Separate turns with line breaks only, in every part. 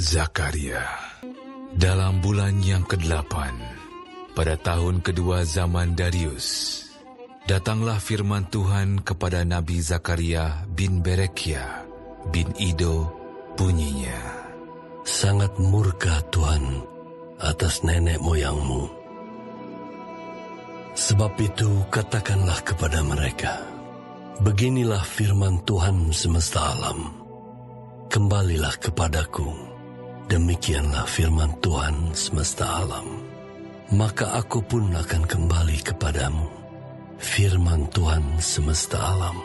Zakaria. Dalam bulan yang ke-8, pada tahun kedua zaman Darius, datanglah firman Tuhan kepada Nabi Zakaria bin Berekia bin Ido, bunyinya,
sangat murka Tuhan atas nenek moyangmu. Sebab itu katakanlah kepada mereka, beginilah firman Tuhan semesta alam, kembalilah kepadaku. Demikianlah firman Tuhan semesta alam, maka aku pun akan kembali kepadamu. Firman Tuhan semesta alam.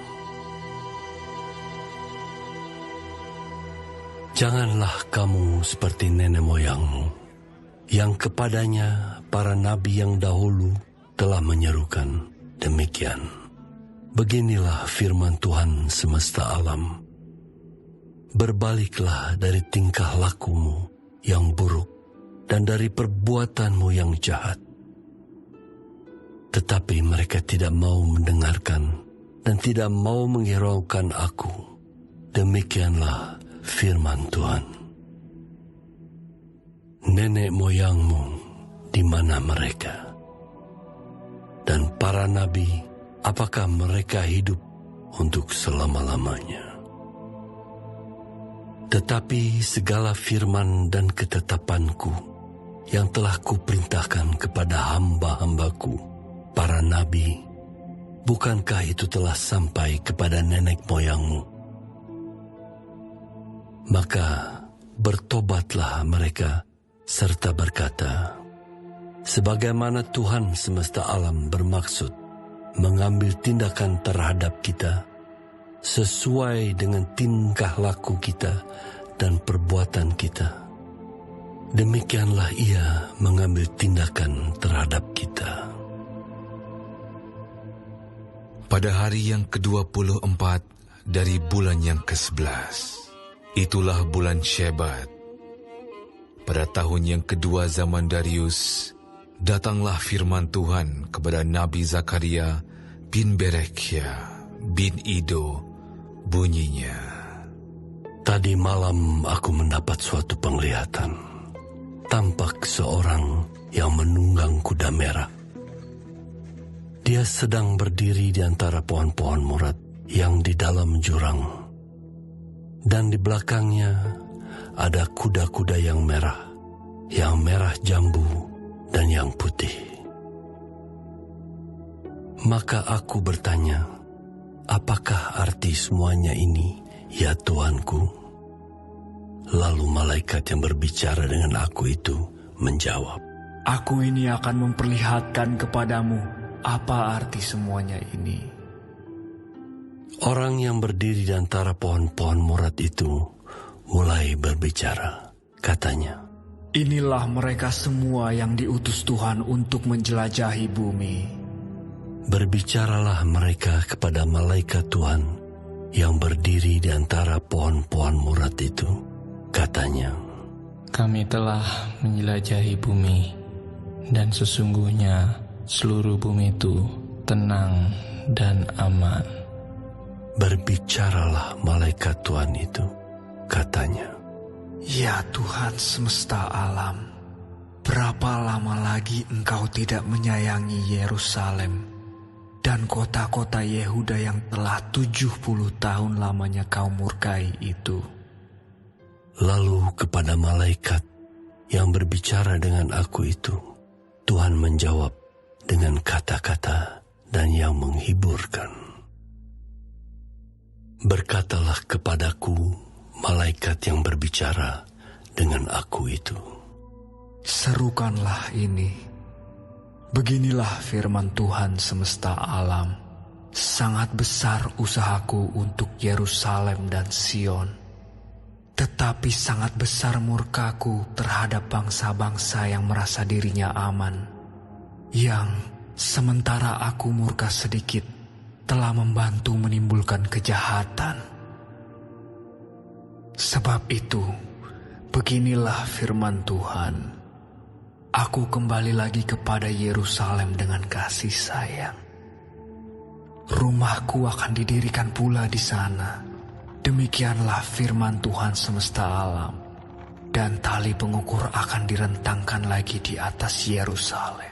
Janganlah kamu seperti nenek moyangmu, yang kepadanya para nabi yang dahulu telah menyerukan demikian. Beginilah firman Tuhan semesta alam. Berbaliklah dari tingkah lakumu yang buruk dan dari perbuatanmu yang jahat. Tetapi mereka tidak mau mendengarkan dan tidak mau menghiraukan aku. Demikianlah firman Tuhan. Nenek moyangmu di mana mereka? Dan para nabi, apakah mereka hidup untuk selama-lamanya? Tetapi segala firman dan ketetapanku yang telah kuperintahkan kepada hamba-hambaku, para nabi, bukankah itu telah sampai kepada nenek moyangmu? Maka bertobatlah mereka serta berkata, sebagaimana Tuhan semesta alam bermaksud mengambil tindakan terhadap kita, sesuai dengan tingkah laku kita dan perbuatan kita, demikianlah Ia mengambil tindakan terhadap kita.
Pada hari yang ke-24 dari bulan yang ke-11, itulah bulan Shebat. Pada tahun yang kedua zaman Darius, datanglah firman Tuhan kepada Nabi Zakaria bin Berekia bin Ido, bunyinya,
tadi malam aku mendapat suatu penglihatan. Tampak seorang yang menunggang kuda merah. Dia sedang berdiri di antara pohon-pohon murad yang di dalam jurang. Dan di belakangnya ada kuda-kuda yang merah jambu dan yang putih. Maka aku bertanya, apakah arti semuanya ini, ya Tuanku? Lalu malaikat yang berbicara dengan aku itu menjawab,
aku ini akan memperlihatkan kepadamu apa arti semuanya ini.
Orang yang berdiri di antara pohon-pohon murad itu mulai berbicara. Katanya,
inilah mereka semua yang diutus Tuhan untuk menjelajahi bumi.
Berbicaralah mereka kepada malaikat Tuhan yang berdiri di antara pohon-pohon murad itu. Katanya,
kami telah menjelajahi bumi, dan sesungguhnya seluruh bumi itu tenang dan aman.
Berbicaralah malaikat Tuhan itu. Katanya,
ya Tuhan semesta alam, berapa lama lagi Engkau tidak menyayangi Yerusalem dan kota-kota Yehuda yang telah 70 tahun lamanya Kau murkai itu?
Lalu kepada malaikat yang berbicara dengan aku itu, Tuhan menjawab dengan kata-kata dan yang menghiburkan. Berkatalah kepadaku malaikat yang berbicara dengan aku itu,
serukanlah ini. Beginilah firman Tuhan semesta alam, sangat besar usahaku untuk Yerusalem dan Sion, tetapi sangat besar murkaku terhadap bangsa-bangsa yang merasa dirinya aman, yang sementara aku murka sedikit telah membantu menimbulkan kejahatan. Sebab itu, beginilah firman Tuhan, aku kembali lagi kepada Yerusalem dengan kasih sayang. Rumahku akan didirikan pula di sana. Demikianlah firman Tuhan semesta alam. dan tali pengukur akan direntangkan lagi di atas Yerusalem.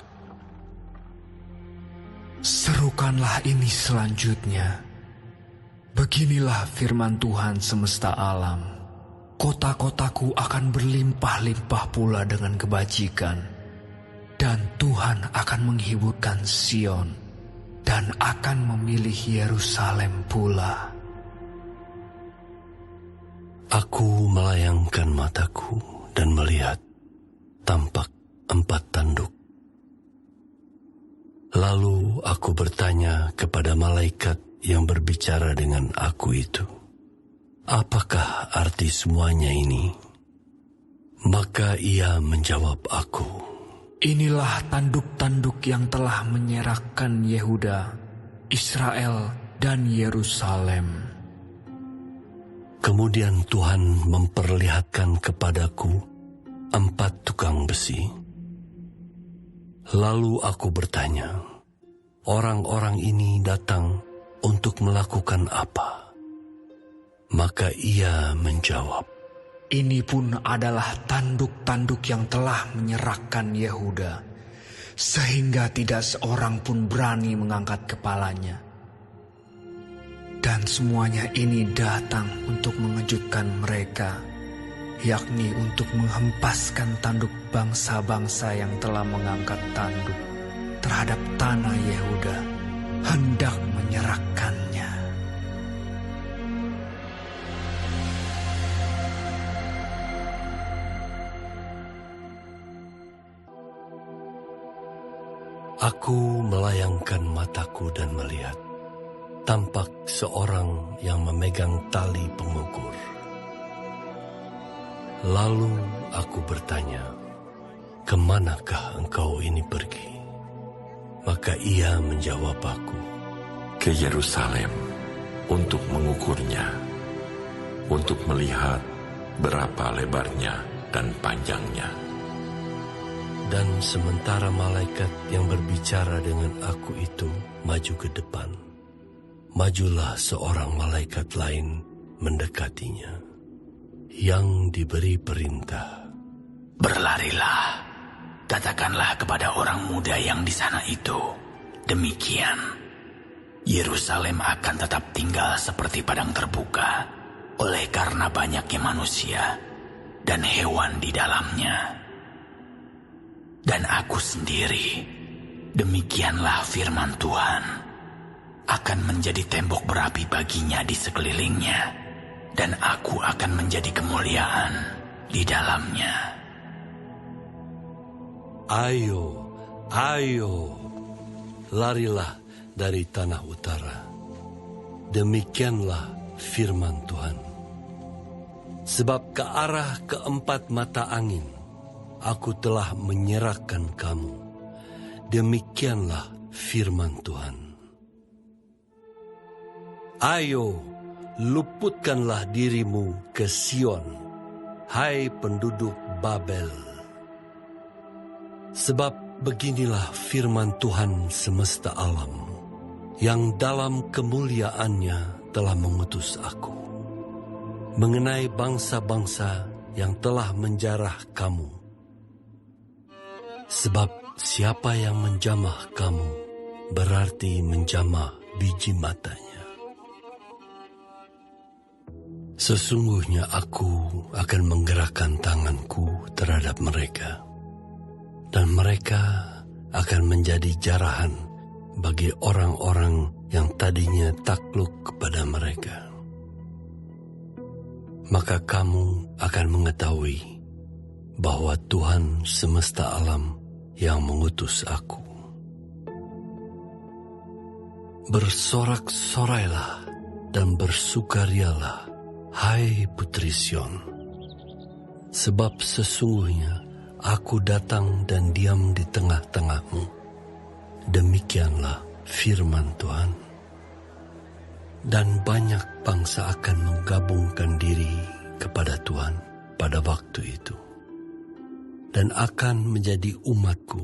Serukanlah ini selanjutnya. Beginilah firman Tuhan semesta alam. Kota-kotaku akan berlimpah-limpah pula dengan kebajikan, dan Tuhan akan menghiburkan Sion dan akan memilih Yerusalem pula.
Aku melayangkan mataku dan melihat tampak 4 tanduk. Lalu aku bertanya kepada malaikat yang berbicara dengan aku itu, apakah arti semuanya ini? Maka ia menjawab aku,
inilah tanduk-tanduk yang telah menyerahkan Yehuda, Israel, dan Yerusalem.
Kemudian Tuhan memperlihatkan kepadaku 4 tukang besi. Lalu aku bertanya, orang-orang ini datang untuk melakukan apa? Maka ia menjawab,
ini pun adalah tanduk-tanduk yang telah menyerahkan Yehuda, sehingga tidak seorang pun berani mengangkat kepalanya. Dan semuanya ini datang untuk mengejutkan mereka, yakni untuk menghempaskan tanduk bangsa-bangsa yang telah mengangkat tanduk terhadap tanah Yehuda, hendak menyerahkannya.
Aku melayangkan mataku dan melihat, tampak seorang yang memegang tali pengukur. Lalu aku bertanya, kemanakah engkau ini pergi? Maka ia menjawab aku,
ke Yerusalem untuk mengukurnya, untuk melihat berapa lebarnya dan panjangnya.
Dan sementara malaikat yang berbicara dengan aku itu maju ke depan, majulah seorang malaikat lain mendekatinya, yang diberi perintah,
berlarilah, katakanlah kepada orang muda yang di sana itu, demikian, Yerusalem akan tetap tinggal seperti padang terbuka, oleh karena banyaknya manusia dan hewan di dalamnya. Dan aku sendiri, demikianlah firman Tuhan, akan menjadi tembok berapi baginya di sekelilingnya, dan aku akan menjadi kemuliaan di dalamnya.
Ayo, ayo, larilah dari tanah utara. Demikianlah firman Tuhan. Sebab ke arah 4 mata angin, aku telah menyerahkan kamu. Demikianlah firman Tuhan. Ayo, luputkanlah dirimu ke Sion, hai penduduk Babel. Sebab beginilah firman Tuhan semesta alam, yang dalam kemuliaannya telah mengutus aku, mengenai bangsa-bangsa yang telah menjarah kamu. Sebab siapa yang menjamah kamu, berarti menjamah biji matanya. Sesungguhnya aku akan menggerakkan tanganku terhadap mereka, dan mereka akan menjadi jarahan bagi orang-orang yang tadinya takluk kepada mereka. Maka kamu akan mengetahui bahwa Tuhan semesta alam yang mengutus aku. Bersorak-sorailah dan bersukarialah, hai putri Sion, sebab sesungguhnya aku datang dan diam di tengah-tengahmu. Demikianlah firman Tuhan. Dan banyak bangsa akan menggabungkan diri kepada Tuhan pada waktu itu, dan akan menjadi umatku,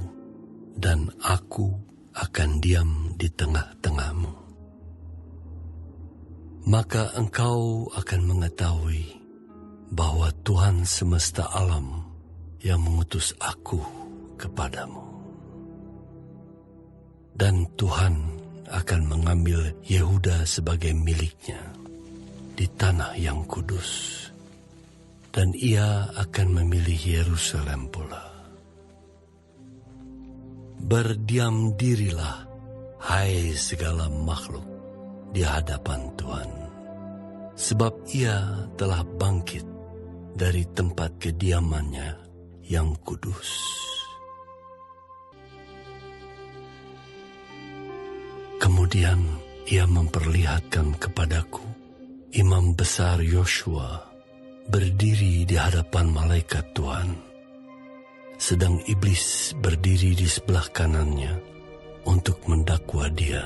dan aku akan diam di tengah-tengahmu. Maka engkau akan mengetahui bahwa Tuhan semesta alam yang mengutus aku kepadamu. Dan Tuhan akan mengambil Yehuda sebagai miliknya di tanah yang kudus, dan ia akan memilih Yerusalem pula. Berdiam dirilah, hai segala makhluk, di hadapan Tuhan, sebab ia telah bangkit dari tempat kediamannya yang kudus. Kemudian ia memperlihatkan kepadaku imam besar Yosua berdiri di hadapan malaikat Tuhan, sedang iblis berdiri di sebelah kanannya untuk mendakwa dia.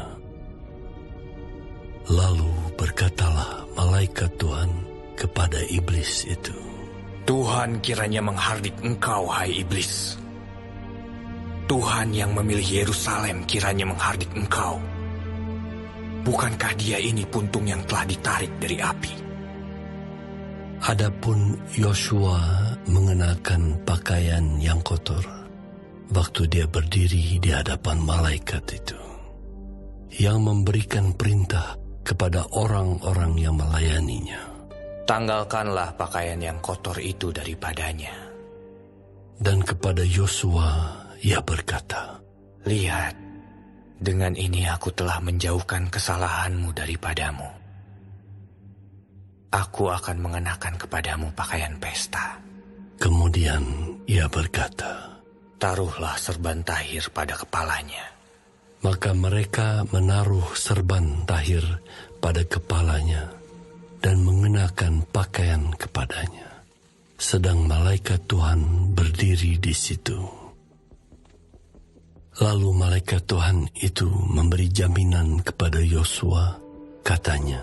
Lalu berkatalah malaikat Tuhan kepada iblis itu,
Tuhan kiranya menghardik engkau, hai iblis. Tuhan yang memilih Yerusalem kiranya menghardik engkau. Bukankah dia ini puntung yang telah ditarik dari api?
Adapun Yosua mengenakan pakaian yang kotor waktu dia berdiri di hadapan malaikat itu, yang memberikan perintah kepada orang-orang yang melayaninya.
Tanggalkanlah pakaian yang kotor itu daripadanya.
Dan kepada Yosua ia berkata,
Lihat, dengan ini aku telah menjauhkan kesalahanmu daripadamu. Aku akan mengenakan kepadamu pakaian pesta.
Kemudian ia berkata,
Taruhlah serban tahir pada kepalanya.
Maka mereka menaruh serban tahir pada kepalanya dan mengenakan pakaian kepadanya, sedang malaikat Tuhan berdiri di situ. Lalu malaikat Tuhan itu memberi jaminan kepada Yosua, katanya,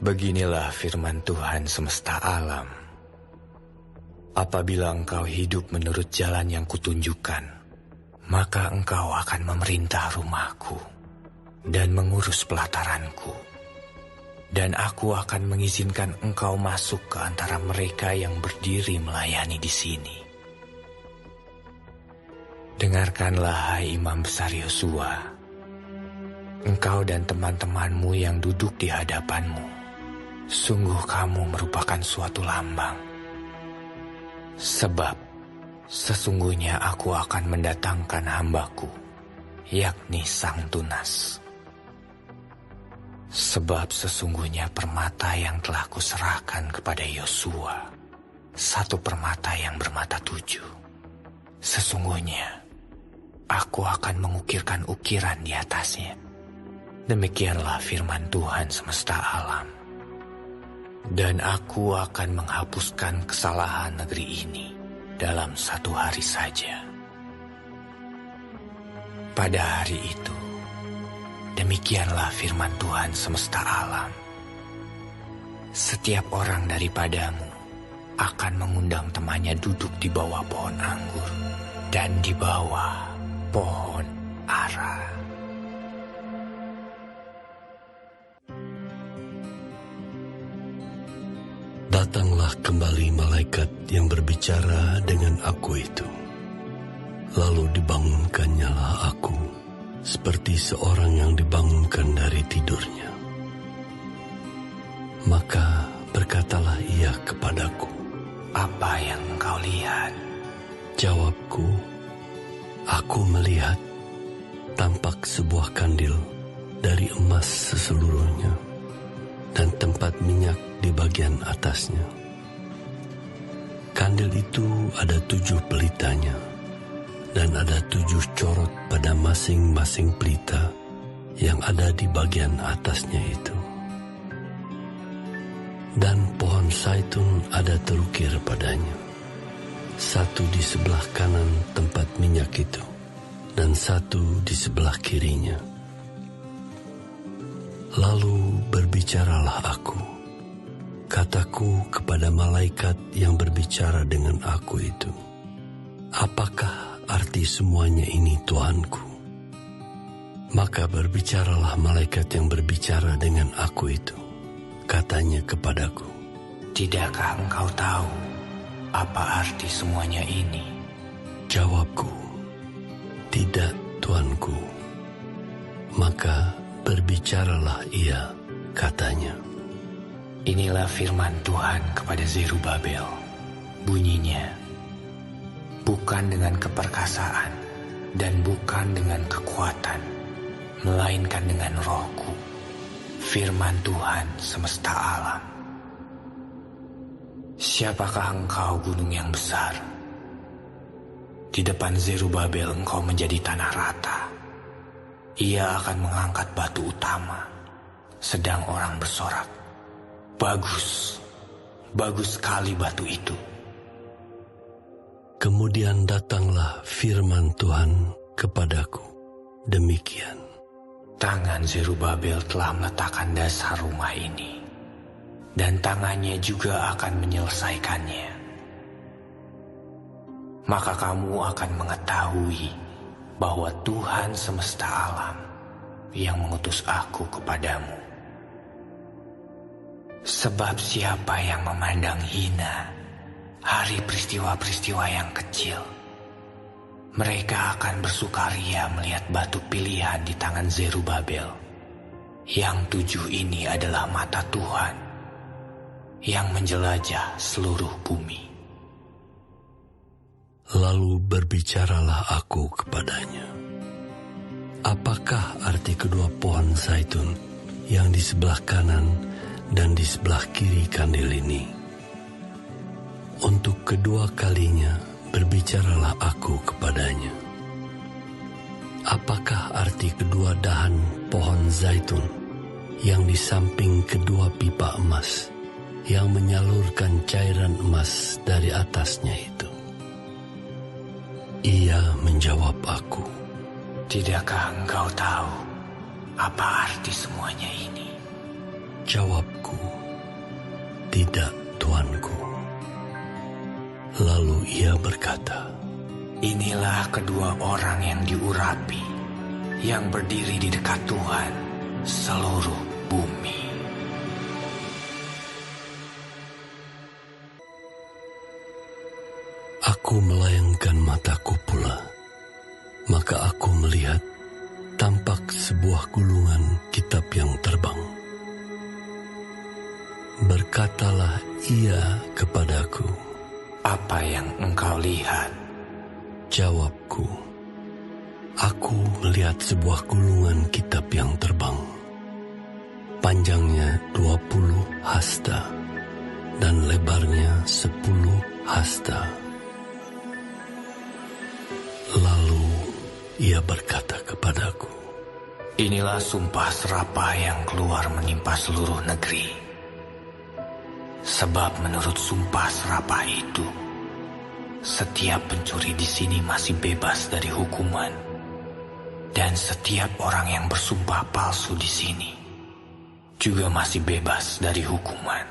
Beginilah firman Tuhan semesta alam. Apabila engkau hidup menurut jalan yang kutunjukkan, maka engkau akan memerintah rumahku dan mengurus pelataranku. Dan aku akan mengizinkan engkau masuk ke antara mereka yang berdiri melayani di sini. Dengarkanlah, hai imam besar Yosua, engkau dan teman-temanmu yang duduk di hadapanmu, sungguh kamu merupakan suatu lambang. Sebab sesungguhnya aku akan mendatangkan hambaku, yakni Sang Tunas. Sebab sesungguhnya permata yang telah kuserahkan kepada Yosua, satu permata yang bermata 7. Sesungguhnya aku akan mengukirkan ukiran di atasnya. Demikianlah firman Tuhan semesta alam. Dan aku akan menghapuskan kesalahan negeri ini dalam 1 hari saja. Pada hari itu, demikianlah firman Tuhan semesta alam. Setiap orang daripadamu akan mengundang temannya duduk di bawah pohon anggur dan di bawah pohon ara.
Datanglah kembali malaikat yang berbicara dengan aku itu. Lalu dibangunkannyalah aku, seperti seorang yang dibangunkan dari tidurnya. Maka berkatalah ia kepadaku,
Apa yang engkau lihat?
Jawabku, aku melihat tampak sebuah kandil dari emas seseluruhnya, dan tempat minyak di bagian atasnya. Kandil itu ada 7 pelitanya, dan ada 7 corot pada masing-masing pelita yang ada di bagian atasnya itu. Dan pohon zaitun ada terukir padanya, satu di sebelah kanan tempat minyak itu, dan satu di sebelah kirinya. Lalu berbicaralah aku, kataku kepada malaikat yang berbicara dengan aku itu, apakah arti semuanya ini, Tuanku? Maka berbicaralah malaikat yang berbicara dengan aku itu, katanya kepadaku,
Tidakkah engkau tahu apa arti semuanya ini?
Jawabku, tidak, Tuanku. Maka berbicaralah ia, katanya.
Inilah firman Tuhan kepada Zerubabel. Bunyinya, bukan dengan keperkasaan dan bukan dengan kekuatan, melainkan dengan Roh-Ku, firman Tuhan semesta alam. Siapakah engkau, gunung yang besar? Di depan Zerubabel engkau menjadi tanah rata. Ia akan mengangkat batu utama, sedang orang bersorak, "Bagus, bagus sekali batu itu."
Kemudian datanglah firman Tuhan kepadaku, demikian.
Tangan Zerubabel telah meletakkan dasar rumah ini, dan tangannya juga akan menyelesaikannya. Maka kamu akan mengetahui bahwa Tuhan semesta alam yang mengutus aku kepadamu. Sebab siapa yang memandang hina hari peristiwa-peristiwa yang kecil, mereka akan bersukaria melihat batu pilihan di tangan Zerubabel. Yang 7 ini adalah mata Tuhan yang menjelajah seluruh bumi.
Lalu berbicaralah aku kepadanya. Apakah arti kedua pohon zaitun yang di sebelah kanan dan di sebelah kiri kandil ini? Untuk kedua kalinya berbicaralah aku kepadanya. Apakah arti kedua dahan pohon zaitun yang di samping kedua pipa emas yang menyalurkan cairan emas dari atasnya itu? Ia menjawab aku,
Tidakkah engkau tahu apa arti semuanya ini?
Jawabku, tidak, Tuanku. Lalu ia berkata,
Inilah kedua orang yang diurapi, yang berdiri di dekat Tuhan seluruh bumi.
Aku melayangkan mataku pula, maka aku melihat tampak sebuah gulungan kitab yang terbang. Berkatalah ia kepadaku,
Apa yang engkau lihat?
Jawabku, aku melihat sebuah gulungan kitab yang terbang. Panjangnya 20 hasta dan lebarnya 10 hasta. Lalu ia berkata kepadaku,
Inilah sumpah serapah yang keluar menimpa seluruh negeri. Sebab menurut sumpah serapah itu, setiap pencuri di sini masih bebas dari hukuman, dan setiap orang yang bersumpah palsu di sini juga masih bebas dari hukuman.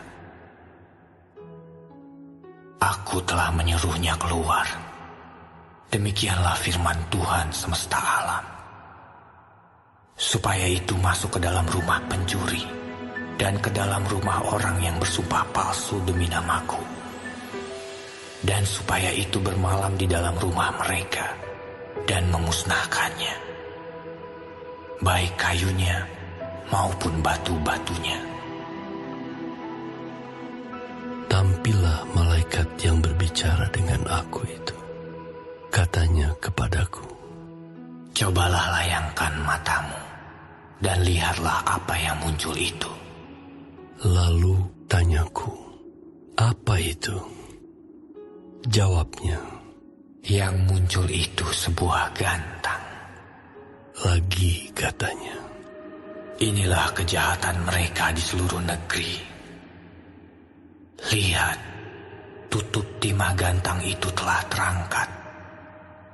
Aku telah menyuruhnya keluar. Demikianlah firman Tuhan semesta alam. Supaya itu masuk ke dalam rumah pencuri dan ke dalam rumah orang yang bersumpah palsu demi namaku. Dan supaya itu bermalam di dalam rumah mereka dan memusnahkannya, baik kayunya maupun batu-batunya.
Tampillah malaikat yang berbicara dengan aku itu. Katanya kepadaku,
Cobalah layangkan matamu dan lihatlah apa yang muncul itu.
Lalu tanyaku, apa itu? Jawabnya,
Yang muncul itu sebuah gantang.
lagi katanya,
Inilah kejahatan mereka di seluruh negeri. Lihat, tutup timah gantang itu telah terangkat,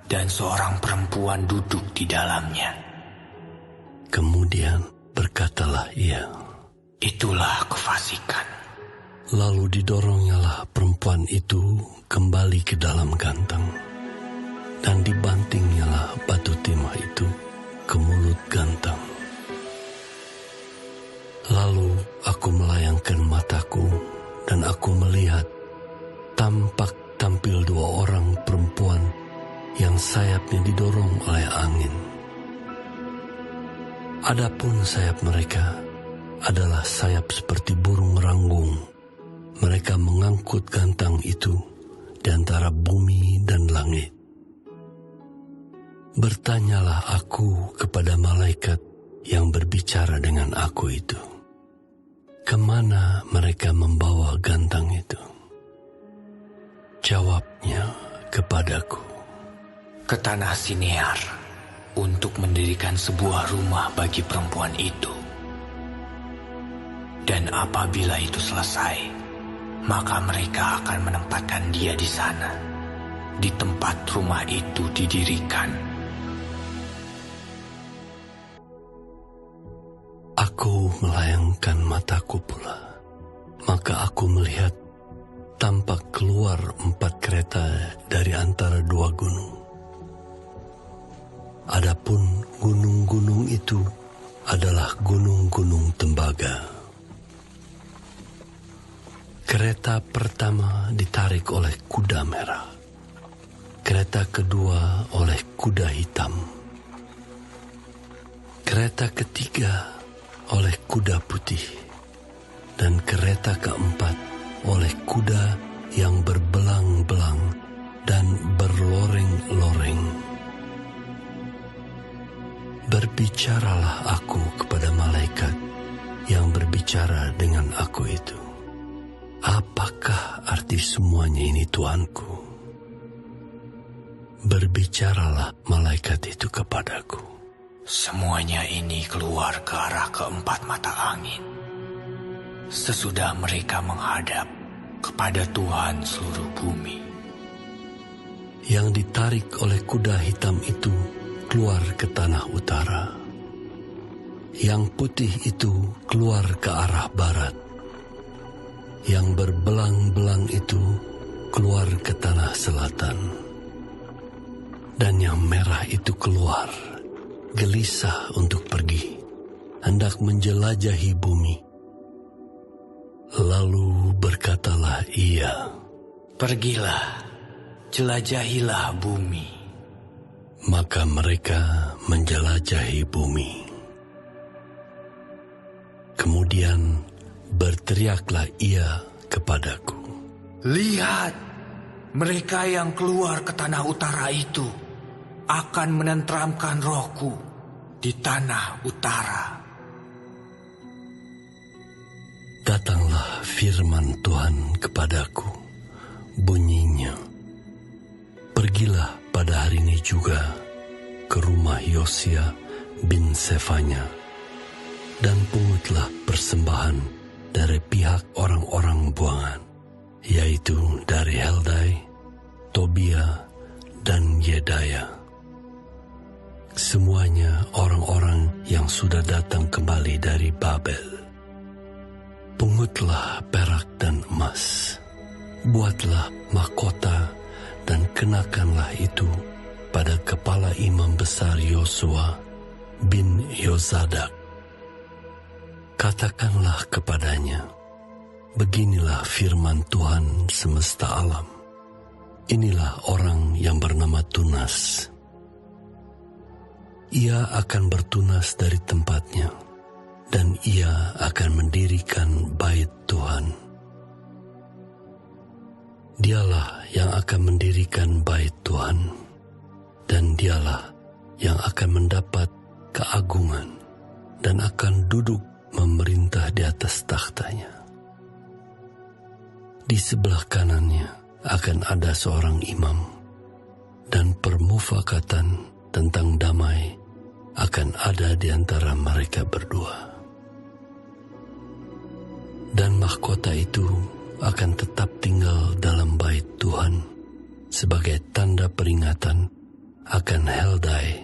dan seorang perempuan duduk di dalamnya.
Kemudian berkatalah ia,
Itulah kefasikan.
lalu didoronnyalah perempuan itu kembali ke dalam gantang, dan dibantingnyalah batu timah itu ke mulut gantang. Lalu aku melayangkan mataku, dan dan aku melihat tampak tampil 2 orang perempuan yang sayapnya didorong oleh angin. Adapun sayap mereka adalah sayap seperti burung ranggung. Mereka mengangkut gantang itu di antara bumi dan langit. Bertanyalah aku kepada malaikat yang berbicara dengan aku itu, kemana mereka membawa gantang itu? Jawabnya kepadaku,
ke tanah Sinear untuk mendirikan sebuah rumah bagi perempuan itu. Dan apabila itu selesai, maka mereka akan menempatkan dia di sana, di tempat rumah itu didirikan.
Aku melayangkan mataku pula, maka aku melihat tampak keluar 4 kereta dari antara 2 gunung. Adapun gunung-gunung itu adalah gunung-gunung tembaga. Kereta pertama ditarik oleh kuda merah, kereta kedua oleh kuda hitam, kereta ketiga oleh kuda putih, dan kereta keempat oleh kuda yang berbelang-belang dan berloreng-loreng. Berbicaralah aku kepada malaikat yang berbicara dengan aku itu. Apakah arti semuanya ini, Tuanku? Berbicaralah malaikat itu kepadaku.
Semuanya ini keluar ke arah keempat mata angin, sesudah mereka menghadap kepada Tuhan seluruh bumi.
Yang ditarik oleh kuda hitam itu keluar ke tanah utara. Yang putih itu keluar ke arah barat. Yang berbelang-belang itu keluar ke tanah selatan. Dan yang merah itu keluar, gelisah untuk pergi, hendak menjelajahi bumi. Lalu berkatalah ia,
pergilah, jelajahilah bumi.
Maka mereka menjelajahi bumi. Kemudian berteriaklah ia kepadaku,
lihat, mereka yang keluar ke tanah utara itu akan menenteramkan rohku di tanah utara.
Datanglah firman Tuhan kepadaku, bunyinya, pergilah pada hari ini juga ke rumah Yosia bin Sefanya, dan pungutlah persembahan dari pihak orang-orang buangan, yaitu dari Heldai, Tobia, dan Yedaya. Semuanya orang-orang yang sudah datang kembali dari Babel. Pungutlah perak dan emas, buatlah mahkota dan kenakanlah itu pada kepala imam besar Yosua bin Yozadak. Katakanlah kepadanya, beginilah firman Tuhan semesta alam. Inilah orang yang bernama Tunas. Ia akan bertunas dari tempatnya, dan ia akan mendirikan bait Tuhan. Dialah yang akan mendirikan bait Tuhan, dan dialah yang akan mendapat keagungan dan akan duduk memerintah di atas takhtanya. Di sebelah kanannya akan ada seorang imam, dan permufakatan tentang damai akan ada di antara mereka berdua. Dan mahkota itu akan tetap tinggal dalam bait Tuhan sebagai tanda peringatan akan Heldai,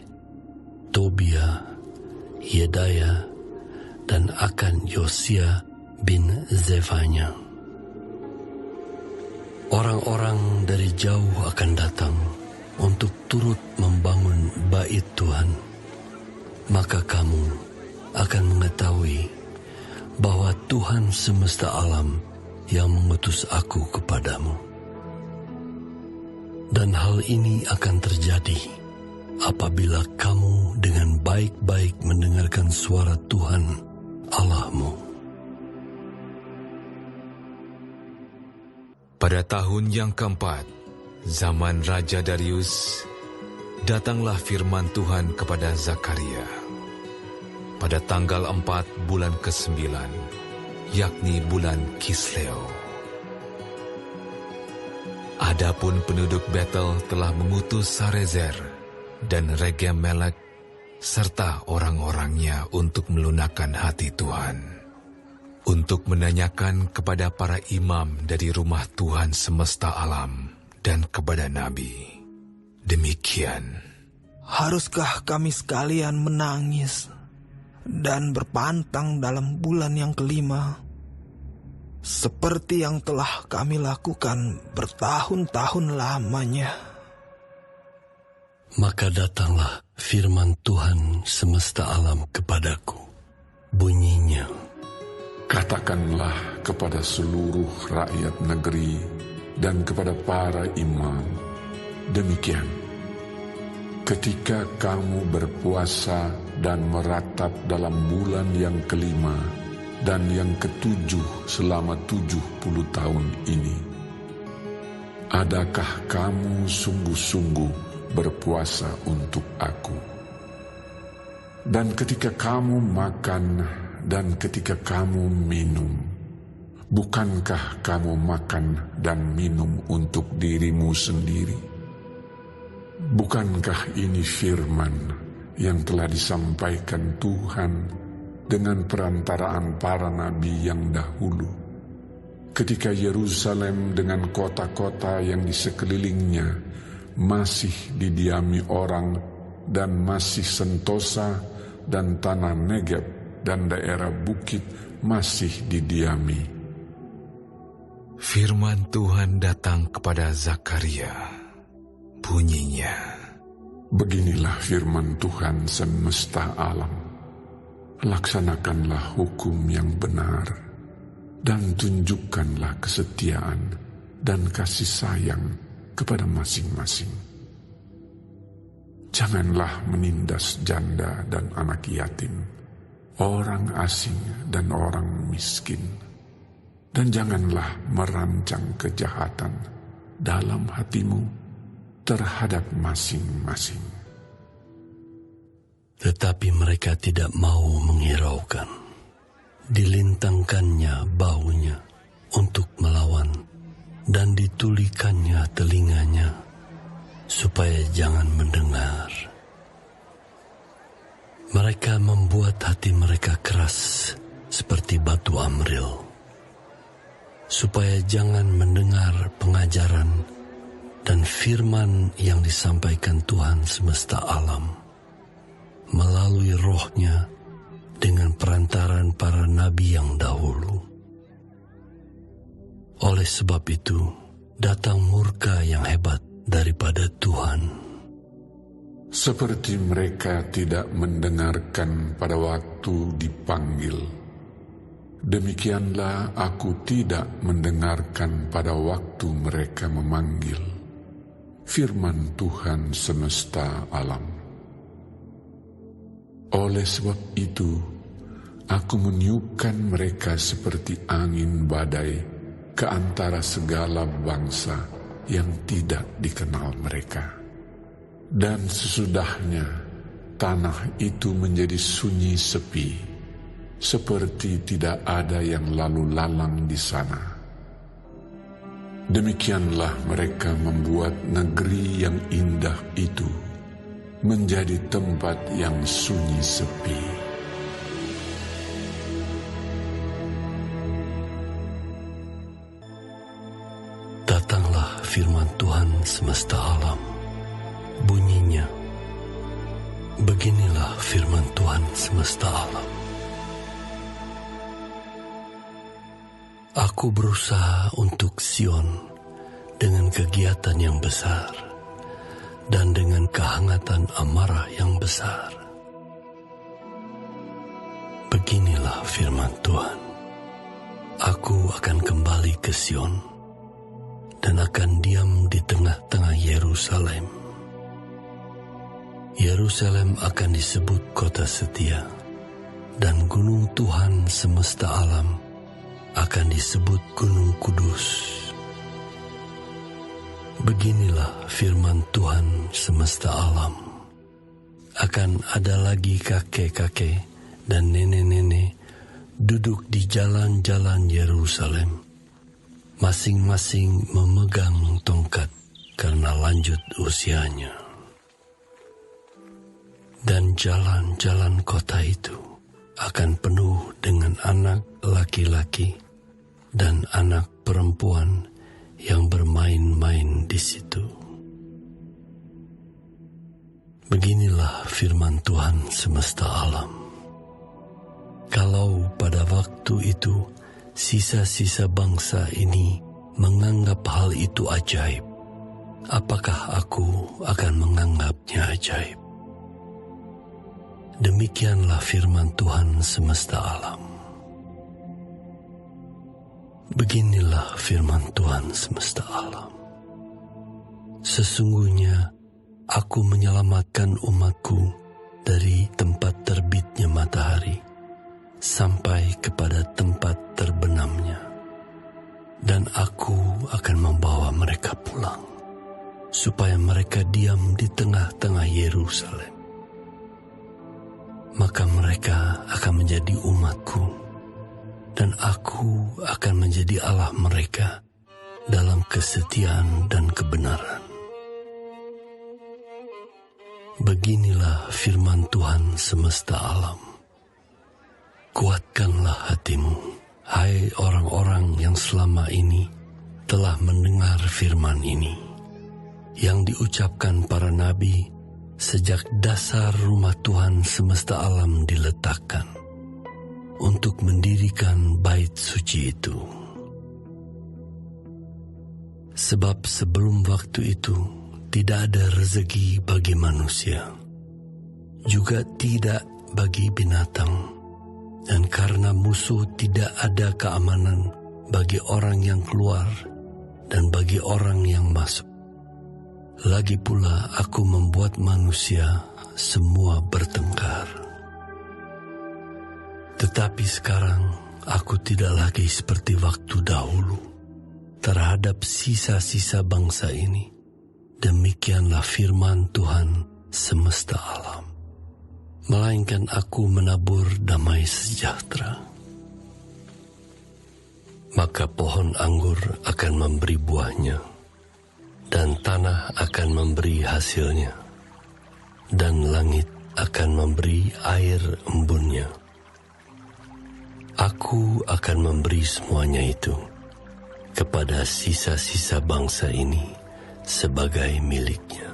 Tobia, Yedaya, dan akan Yosia bin Zefanya. Orang-orang dari jauh akan datang untuk turut membangun bait Tuhan. Maka kamu akan mengetahui bahwa Tuhan semesta alam yang mengutus aku kepadamu. Dan hal ini akan terjadi apabila kamu dengan baik-baik mendengarkan suara Tuhan Allahmu.
Pada tahun yang keempat, zaman Raja Darius, datanglah firman Tuhan kepada Zakaria. Pada tanggal 4 bulan ke-9, yakni bulan Kisleu. Adapun penduduk Betel telah mengutus Sarezer dan Regem-Melek serta orang-orangnya untuk melunakkan hati Tuhan, untuk menanyakan kepada para imam dari rumah Tuhan semesta alam dan kepada nabi. Demikian,
haruskah kami sekalian menangis dan berpantang dalam bulan yang kelima, seperti yang telah kami lakukan bertahun-tahun lamanya?
Maka datanglah firman Tuhan semesta alam kepadaku. Bunyinya,
katakanlah kepada seluruh rakyat negeri dan kepada para imam, demikian. Ketika kamu berpuasa dan meratap dalam bulan yang kelima dan yang ketujuh selama 70 tahun ini, adakah kamu sungguh-sungguh berpuasa untuk aku? Dan ketika kamu makan dan ketika kamu minum, bukankah kamu makan dan minum untuk dirimu sendiri? Bukankah ini firman yang telah disampaikan Tuhan dengan perantaraan para nabi yang dahulu, ketika Yerusalem dengan kota-kota yang di sekelilingnya masih didiami orang dan masih sentosa dan tanah Negeb dan daerah bukit masih didiami?
firman Tuhan datang kepada Zakaria. Bunyinya,
beginilah firman Tuhan semesta alam. Laksanakanlah hukum yang benar dan tunjukkanlah kesetiaan dan kasih sayang kepada masing-masing. Janganlah menindas janda dan anak yatim, orang asing dan orang miskin, dan janganlah merancang kejahatan dalam hatimu terhadap masing-masing.
Tetapi mereka tidak mau menghiraukan. Dilintangkannya baunya untuk melawan, dan ditulikannya telinganya supaya jangan mendengar. Mereka membuat hati mereka keras seperti batu amril, supaya jangan mendengar pengajaran dan firman yang disampaikan Tuhan semesta alam melalui rohnya dengan perantaran para nabi yang dahulu. Oleh sebab itu, datang murka yang hebat daripada Tuhan.
Seperti mereka tidak mendengarkan pada waktu dipanggil, demikianlah aku tidak mendengarkan pada waktu mereka memanggil. Firman Tuhan semesta alam. Oleh sebab itu, aku meniupkan mereka seperti angin badai ke antara segala bangsa yang tidak dikenal mereka. Dan sesudahnya, tanah itu menjadi sunyi sepi, seperti tidak ada yang lalu lalang di sana. Demikianlah mereka membuat negeri yang indah itu menjadi tempat yang sunyi sepi.
Datanglah firman Tuhan semesta alam. Bunyinya, beginilah firman Tuhan semesta alam. Aku berusaha untuk Sion dengan kegiatan yang besar dan dengan kehangatan amarah yang besar. Beginilah firman Tuhan. aku akan kembali ke Sion dan akan diam di tengah-tengah Yerusalem. Yerusalem akan disebut kota setia, dan gunung Tuhan semesta alam akan disebut gunung kudus. Beginilah firman Tuhan semesta alam. Akan ada lagi kakek-kakek dan nenek-nenek duduk di jalan-jalan Yerusalem, masing-masing memegang tongkat karena lanjut usianya. Dan jalan-jalan kota itu akan penuh dengan anak laki-laki dan anak perempuan yang bermain-main di situ. Beginilah firman Tuhan semesta alam. Kalau pada waktu itu sisa-sisa bangsa ini menganggap hal itu ajaib, apakah aku akan menganggapnya ajaib? Demikianlah firman Tuhan semesta alam. Beginilah firman Tuhan semesta alam. Sesungguhnya aku menyelamatkan umatku dari tempat terbitnya matahari sampai kepada tempat terbenamnya, dan aku akan membawa mereka pulang, supaya mereka diam di tengah-tengah Yerusalem. Maka mereka akan menjadi umatku, dan aku akan menjadi Allah mereka dalam kesetiaan dan kebenaran. Beginilah firman Tuhan semesta alam. Kuatkanlah hatimu, hai orang-orang yang selama ini telah mendengar firman ini, yang diucapkan para nabi sejak dasar rumah Tuhan semesta alam diletakkan, untuk mendirikan bait suci itu. Sebab sebelum waktu itu tidak ada rezeki bagi manusia, juga tidak bagi binatang, dan karena musuh tidak ada keamanan bagi orang yang keluar dan bagi orang yang masuk. Lagi pula aku membuat manusia semua bertengkar. Tetapi sekarang aku tidak lagi seperti waktu dahulu terhadap sisa-sisa bangsa ini. Demikianlah firman Tuhan semesta alam. Melainkan aku menabur damai sejahtera. Maka pohon anggur akan memberi buahnya, dan tanah akan memberi hasilnya, dan langit akan memberi air embunnya. Aku akan memberi semuanya itu kepada sisa-sisa bangsa ini sebagai miliknya.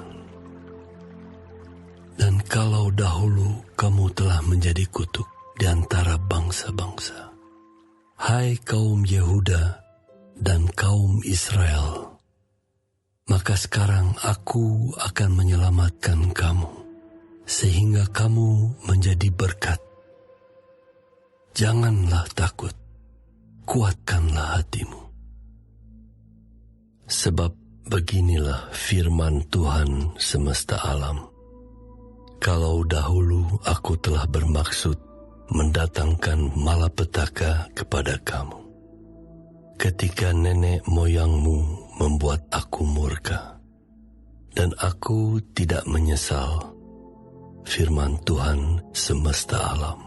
Dan kalau dahulu kamu telah menjadi kutuk di antara bangsa-bangsa, hai kaum Yehuda dan kaum Israel, maka sekarang aku akan menyelamatkan kamu, sehingga kamu menjadi berkat. Janganlah takut, kuatkanlah hatimu. Sebab beginilah firman Tuhan semesta alam. Kalau dahulu aku telah bermaksud mendatangkan malapetaka kepada kamu, ketika nenek moyangmu membuat aku murka, dan aku tidak menyesal, firman Tuhan semesta alam.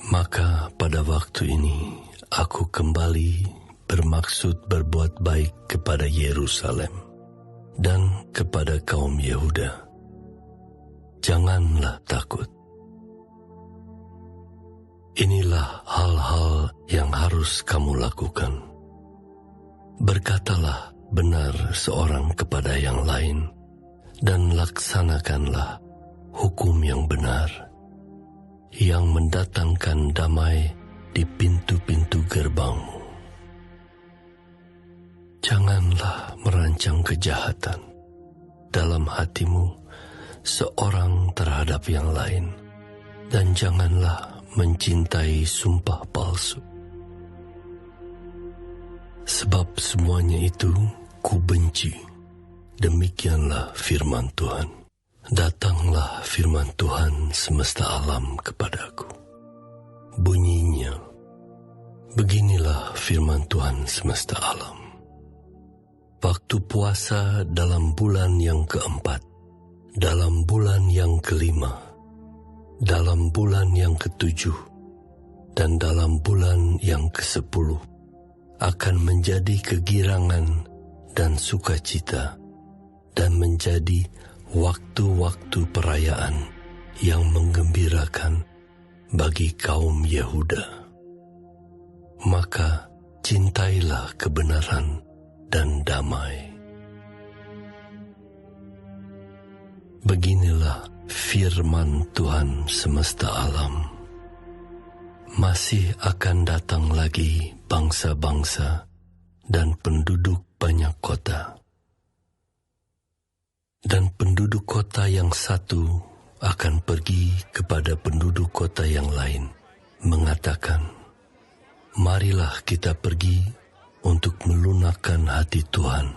Maka pada waktu ini aku kembali bermaksud berbuat baik kepada Yerusalem dan kepada kaum Yehuda. Janganlah takut. Inilah hal-hal yang harus kamu lakukan. Berkatalah benar seorang kepada yang lain, dan laksanakanlah hukum yang benar, yang mendatangkan damai di pintu-pintu gerbangmu. Janganlah merancang kejahatan dalam hatimu seorang terhadap yang lain, dan janganlah mencintai sumpah palsu. sebab semuanya itu ku benci. Demikianlah firman Tuhan. Datanglah firman Tuhan semesta alam kepadaku. Bunyinya, beginilah firman Tuhan semesta alam. Waktu puasa dalam bulan yang keempat, dalam bulan yang kelima, dalam bulan yang ketujuh, dan dalam bulan yang ke-10 akan menjadi kegirangan dan sukacita dan menjadi waktu-waktu perayaan yang menggembirakan bagi kaum Yehuda. Maka cintailah kebenaran dan damai. Beginilah firman Tuhan semesta alam. Masih akan datang lagi bangsa-bangsa dan penduduk banyak kota. Dan penduduk kota yang satu akan pergi kepada penduduk kota yang lain, mengatakan, marilah kita pergi untuk melunakkan hati Tuhan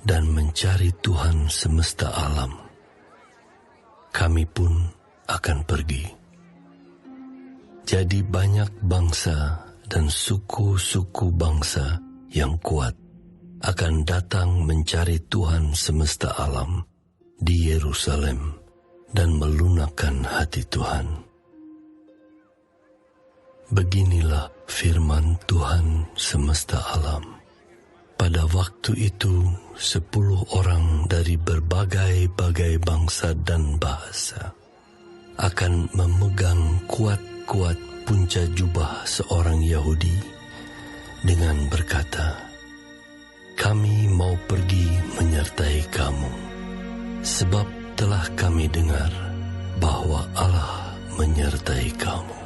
dan mencari Tuhan semesta alam. Kami pun akan pergi. Jadi banyak bangsa dan suku-suku bangsa yang kuat akan datang mencari Tuhan semesta alam di Yerusalem dan melunakkan hati Tuhan. Beginilah firman Tuhan semesta alam. Pada waktu itu 10 orang dari berbagai-bagai bangsa dan bahasa akan memegang kuat-kuat punca jubah seorang Yahudi dengan berkata, kami mau pergi menyertai kamu, sebab telah kami dengar bahwa Allah menyertai kamu.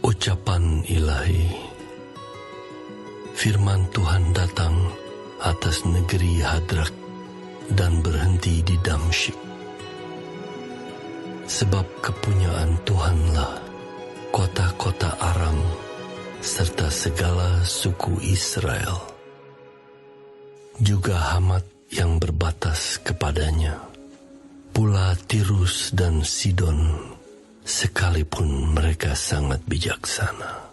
Ucapan ilahi. Firman Tuhan datang atas negeri Hadrak dan berhenti di Damsyik. Sebab kepunyaan Tuhanlah kota-kota Aram serta segala suku Israel. Juga Hamat yang berbatas kepadanya, pula Tirus dan Sidon, sekalipun mereka sangat bijaksana.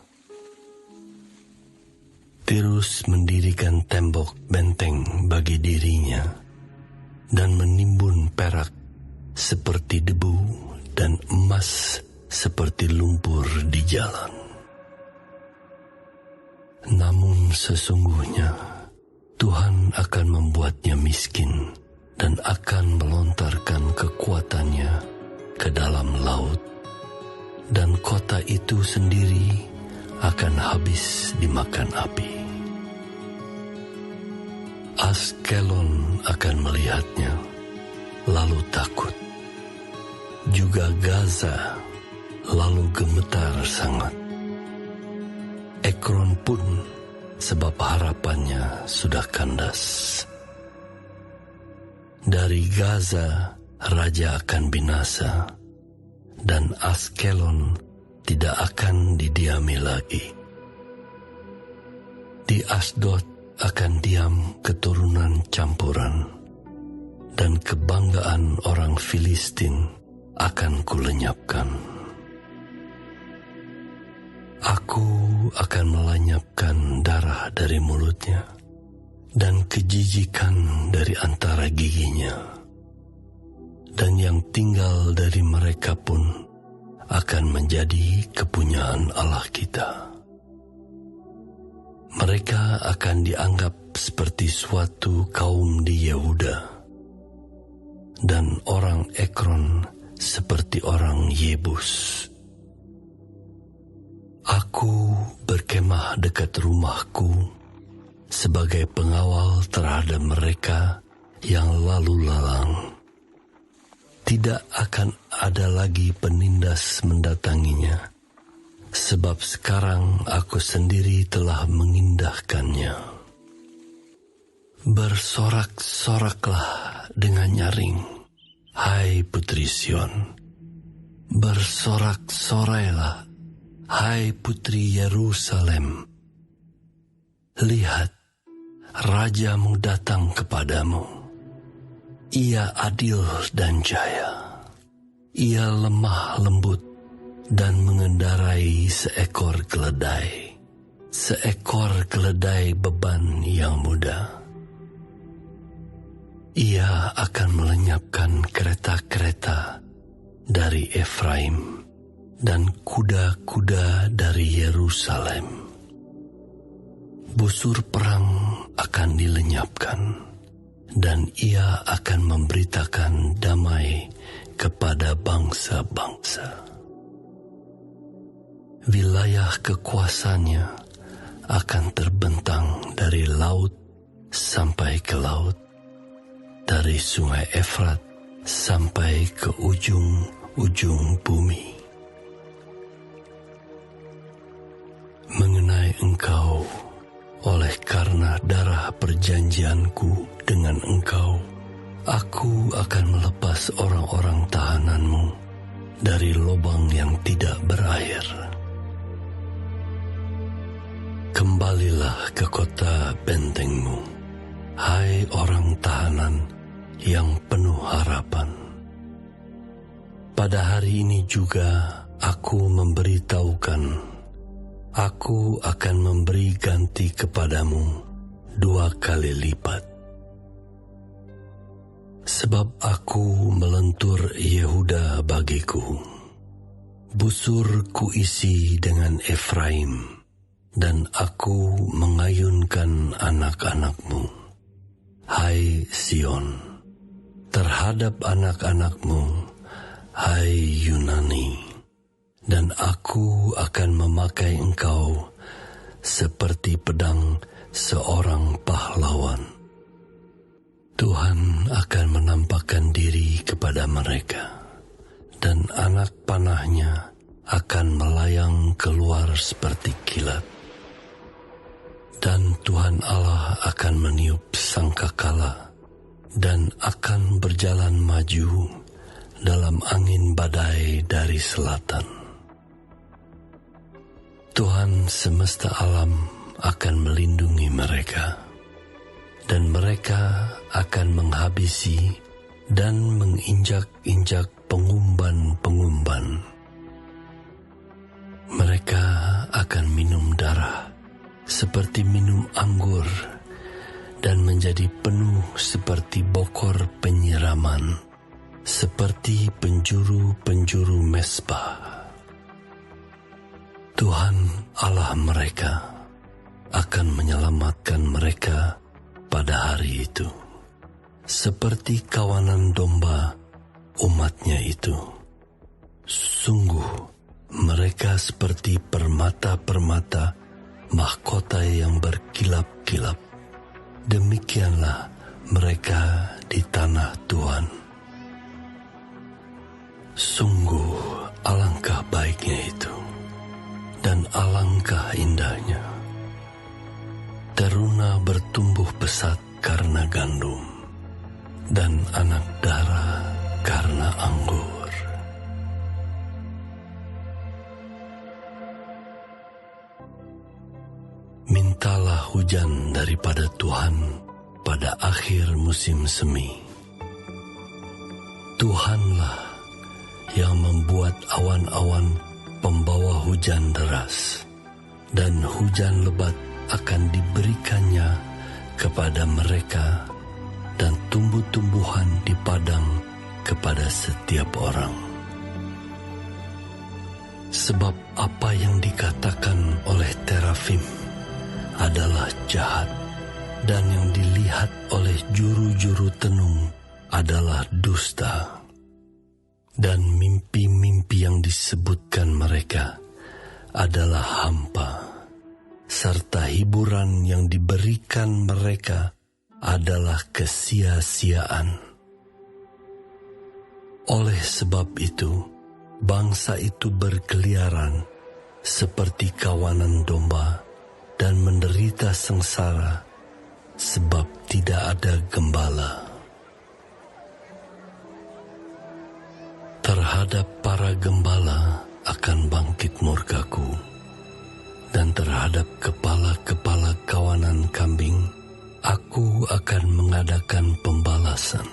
Tirus mendirikan tembok benteng bagi dirinya dan menimbun perak seperti debu dan emas seperti lumpur di jalan. Namun sesungguhnya Tuhan akan membuatnya miskin dan akan melontarkan kekuatannya ke dalam laut, dan kota itu sendiri akan habis dimakan api. Askelon akan melihatnya, lalu takut. Juga Gaza, lalu gemetar sangat. Ekron pun, sebab harapannya sudah kandas. Dari Gaza, raja akan binasa, dan Askelon tidak akan didiami lagi. Di Asdod akan diam keturunan campuran, dan kebanggaan orang Filistin akan kulenyapkan. Aku akan melenyapkan darah dari mulutnya, dan kejijikan dari antara giginya. Dan yang tinggal dari mereka pun akan menjadi kepunyaan Allah kita. Mereka akan dianggap seperti suatu kaum di Yehuda, dan orang Ekron seperti orang Yebus. Aku berkemah dekat rumahku sebagai pengawal terhadap mereka yang lalu lalang. Tidak akan ada lagi penindas mendatanginya, sebab sekarang aku sendiri telah mengindahkannya. Bersorak-soraklah dengan nyaring, hai Putri Sion, Bersorak-sorailah, hai putri Yerusalem. Lihat, rajamu datang kepadamu. Ia adil dan jaya. Ia lemah lembut dan mengendarai seekor keledai beban yang muda. Ia akan melenyapkan kereta-kereta dari Efraim dan kuda-kuda dari Yerusalem. Busur perang akan dilenyapkan, dan ia akan memberitakan damai kepada bangsa-bangsa. Wilayah kekuasaannya akan terbentang dari laut sampai ke laut, dari sungai Efrat sampai ke ujung-ujung bumi. Mengenai engkau, oleh karena darah perjanjianku dengan engkau, aku akan melepas orang-orang tahananmu dari lubang yang tidak berakhir. Kembalilah ke kota bentengmu, hai orang tahanan yang penuh harapan. Pada hari ini juga aku memberitahukan, aku akan memberi ganti kepadamu 2 kali lipat. Sebab aku melentur Yehuda bagiku, busur kuisi dengan Efraim, dan aku mengayunkan anak-anakmu, hai Sion, terhadap anak-anakmu, hai Yunani. Dan aku akan memakai engkau seperti pedang seorang pahlawan. Tuhan akan menampakkan diri kepada mereka, dan anak panahnya akan melayang keluar seperti kilat. Dan Tuhan Allah akan meniup sangkakala dan akan berjalan maju dalam angin badai dari selatan. Tuhan semesta alam akan melindungi mereka, dan mereka akan menghabisi dan menginjak-injak pengumban-pengumban. Mereka akan minum darah seperti minum anggur, dan menjadi penuh seperti bokor penyiraman, seperti penjuru-penjuru mesbah. Tuhan Allah mereka akan menyelamatkan mereka pada hari itu, seperti kawanan domba umatnya itu. Sungguh mereka seperti permata-permata mahkota yang berkilap-kilap. Demikianlah mereka di tanah Tuhan. Sungguh alangkah baiknya itu, dan alangkah indahnya. Teruna bertumbuh pesat karena gandum, dan anak dara karena anggur. Mintalah hujan daripada Tuhan pada akhir musim semi. Tuhanlah yang membuat awan-awan pembawa hujan deras, dan hujan lebat akan diberikannya kepada mereka, dan tumbuh-tumbuhan di padang kepada setiap orang. Sebab apa yang dikatakan oleh terafim adalah jahat, dan yang dilihat oleh juru-juru tenung adalah dusta. Dan mimpi-mimpi yang disebutkan mereka adalah hampa, serta hiburan yang diberikan mereka adalah kesia-siaan. Oleh sebab itu, bangsa itu berkeliaran seperti kawanan domba dan menderita sengsara sebab tidak ada gembala. Terhadap para gembala akan bangkit murkaku, dan terhadap kepala-kepala kawanan kambing aku akan mengadakan pembalasan.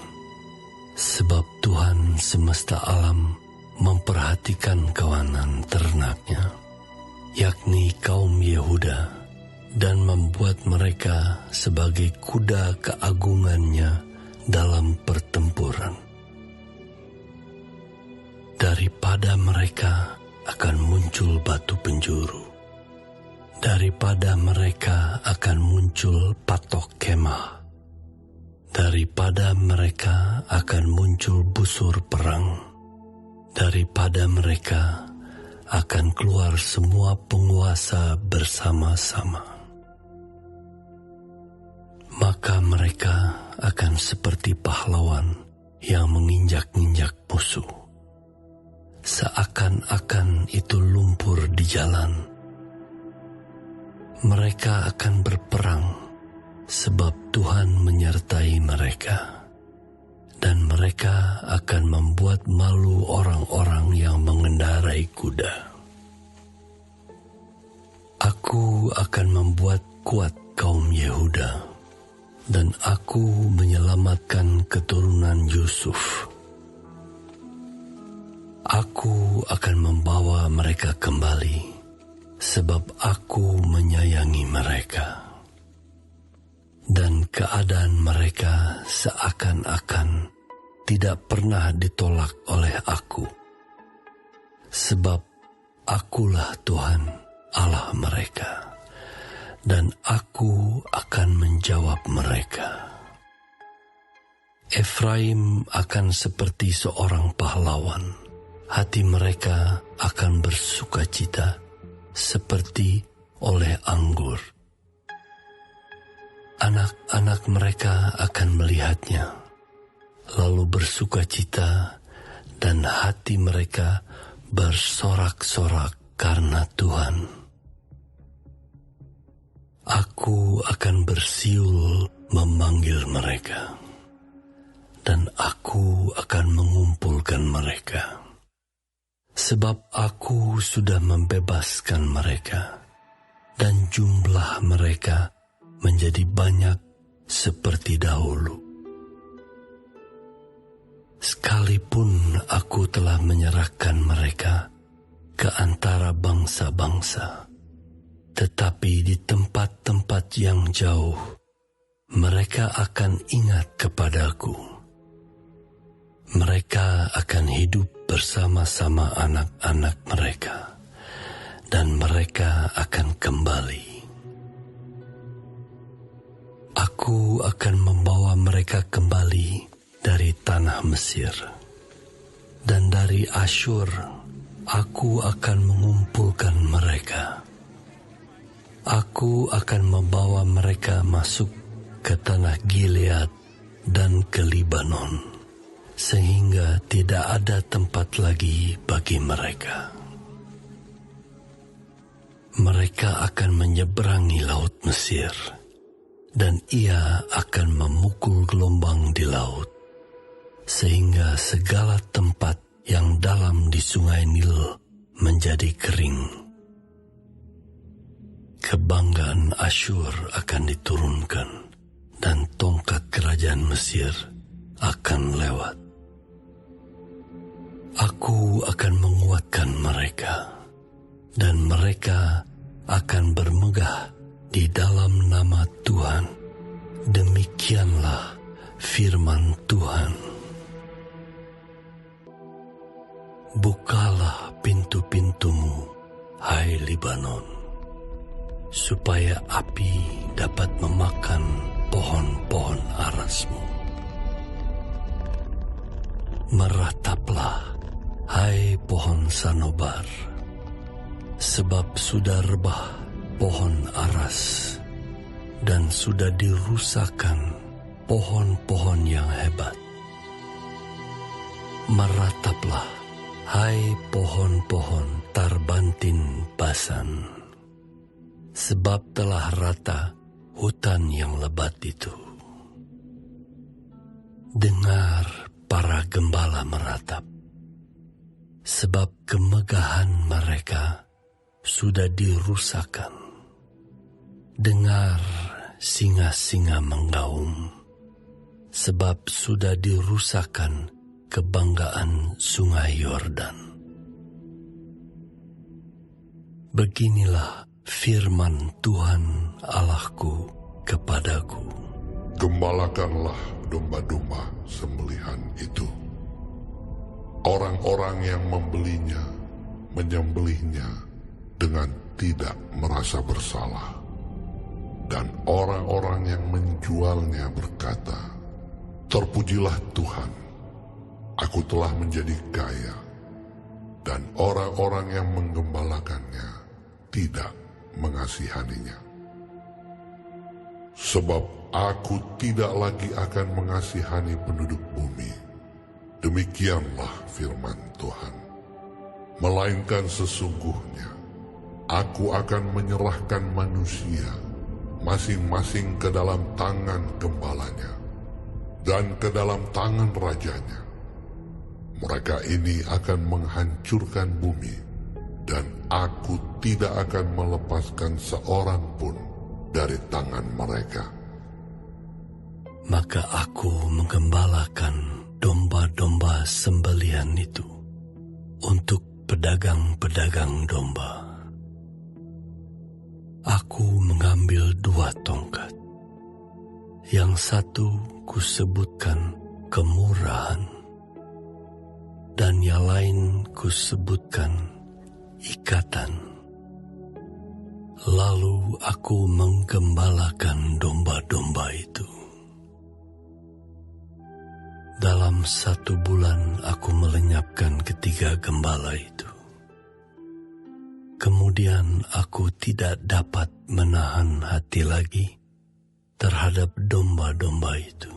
Sebab Tuhan semesta alam memperhatikan kawanan ternaknya, yakni kaum Yehuda, dan membuat mereka sebagai kuda keagungannya dalam pertempuran. Daripada mereka akan muncul batu penjuru, daripada mereka akan muncul patok kemah, daripada mereka akan muncul busur perang, daripada mereka akan keluar semua penguasa bersama-sama. Maka mereka akan seperti pahlawan yang menginjak-injak musuh, seakan-akan itu lumpur di jalan. Mereka akan berperang sebab Tuhan menyertai mereka, dan mereka akan membuat malu orang-orang yang mengendarai kuda. Aku akan membuat kuat kaum Yehuda, dan aku menyelamatkan keturunan Yusuf. Aku akan membawa mereka kembali, sebab aku menyayangi mereka. Dan keadaan mereka seakan-akan tidak pernah ditolak oleh aku. Sebab akulah Tuhan Allah mereka, dan aku akan menjawab mereka. Efraim akan seperti seorang pahlawan. Hati mereka akan bersukacita seperti oleh anggur. Anak-anak mereka akan melihatnya, lalu bersukacita, dan hati mereka bersorak-sorak karena Tuhan. Aku akan bersiul memanggil mereka, dan aku akan mengumpulkan mereka. Sebab aku sudah membebaskan mereka, dan jumlah mereka menjadi banyak seperti dahulu. Sekalipun aku telah menyerahkan mereka ke antara bangsa-bangsa, tetapi di tempat-tempat yang jauh, mereka akan ingat kepadaku. Mereka akan hidup bersama-sama anak-anak mereka, dan mereka akan kembali. Aku akan membawa mereka kembali dari tanah Mesir, dan dari Asyur aku akan mengumpulkan mereka. Aku akan membawa mereka masuk ke tanah Gilead dan ke Libanon, sehingga tidak ada tempat lagi bagi mereka. Mereka akan menyeberangi laut Mesir, dan ia akan memukul gelombang di laut, sehingga segala tempat yang dalam di sungai Nil menjadi kering. Kebanggaan Asyur akan diturunkan, dan tongkat kerajaan Mesir akan lewat. Aku akan menguatkan mereka, dan mereka akan bermegah di dalam nama Tuhan. Demikianlah firman Tuhan. Bukalah pintu-pintumu, hai Libanon, supaya api dapat memakan pohon-pohon arasmu. Merataplah, hai pohon sanobar, sebab sudah rebah pohon aras, dan sudah dirusakkan pohon-pohon yang hebat. Merataplah, hai pohon-pohon tarbantin Basan, sebab telah rata hutan yang lebat itu. Dengar para gembala meratap, sebab kemegahan mereka sudah dirusakkan. Dengar singa-singa menggaum, sebab sudah dirusakkan kebanggaan sungai Yordan. Beginilah firman Tuhan Allahku kepadaku.
Gembalakanlah domba-domba sembelihan itu. Orang-orang yang membelinya, menyembelihnya dengan tidak merasa bersalah. Dan orang-orang yang menjualnya berkata, terpujilah Tuhan, aku telah menjadi kaya. Dan orang-orang yang menggembalakannya tidak mengasihaninya. Sebab aku tidak lagi akan mengasihani penduduk bumi. Demikianlah firman Tuhan. Melainkan sesungguhnya, aku akan menyerahkan manusia masing-masing ke dalam tangan gembalanya dan ke dalam tangan rajanya. Mereka ini akan menghancurkan bumi, dan aku tidak akan melepaskan seorang pun dari tangan mereka.
Maka aku menggembalakan domba-domba sembelihan itu untuk pedagang-pedagang domba. Aku mengambil 2 tongkat. Yang satu kusebutkan kemurahan, dan yang lain kusebutkan ikatan. Lalu aku menggembalakan domba-domba itu. Dalam 1 bulan aku melenyapkan ketiga gembala itu. Kemudian aku tidak dapat menahan hati lagi terhadap domba-domba itu,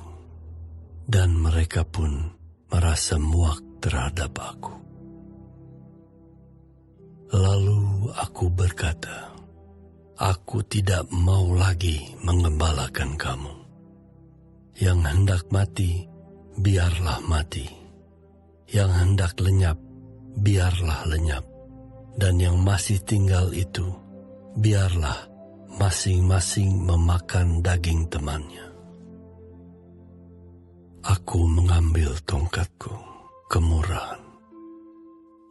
dan mereka pun merasa muak terhadap aku. Lalu aku berkata, aku tidak mau lagi mengembalakan kamu. Yang hendak mati, biarlah mati. Yang hendak lenyap, biarlah lenyap. Dan yang masih tinggal itu, biarlah masing-masing memakan daging temannya. Aku mengambil tongkatku, kemurahan,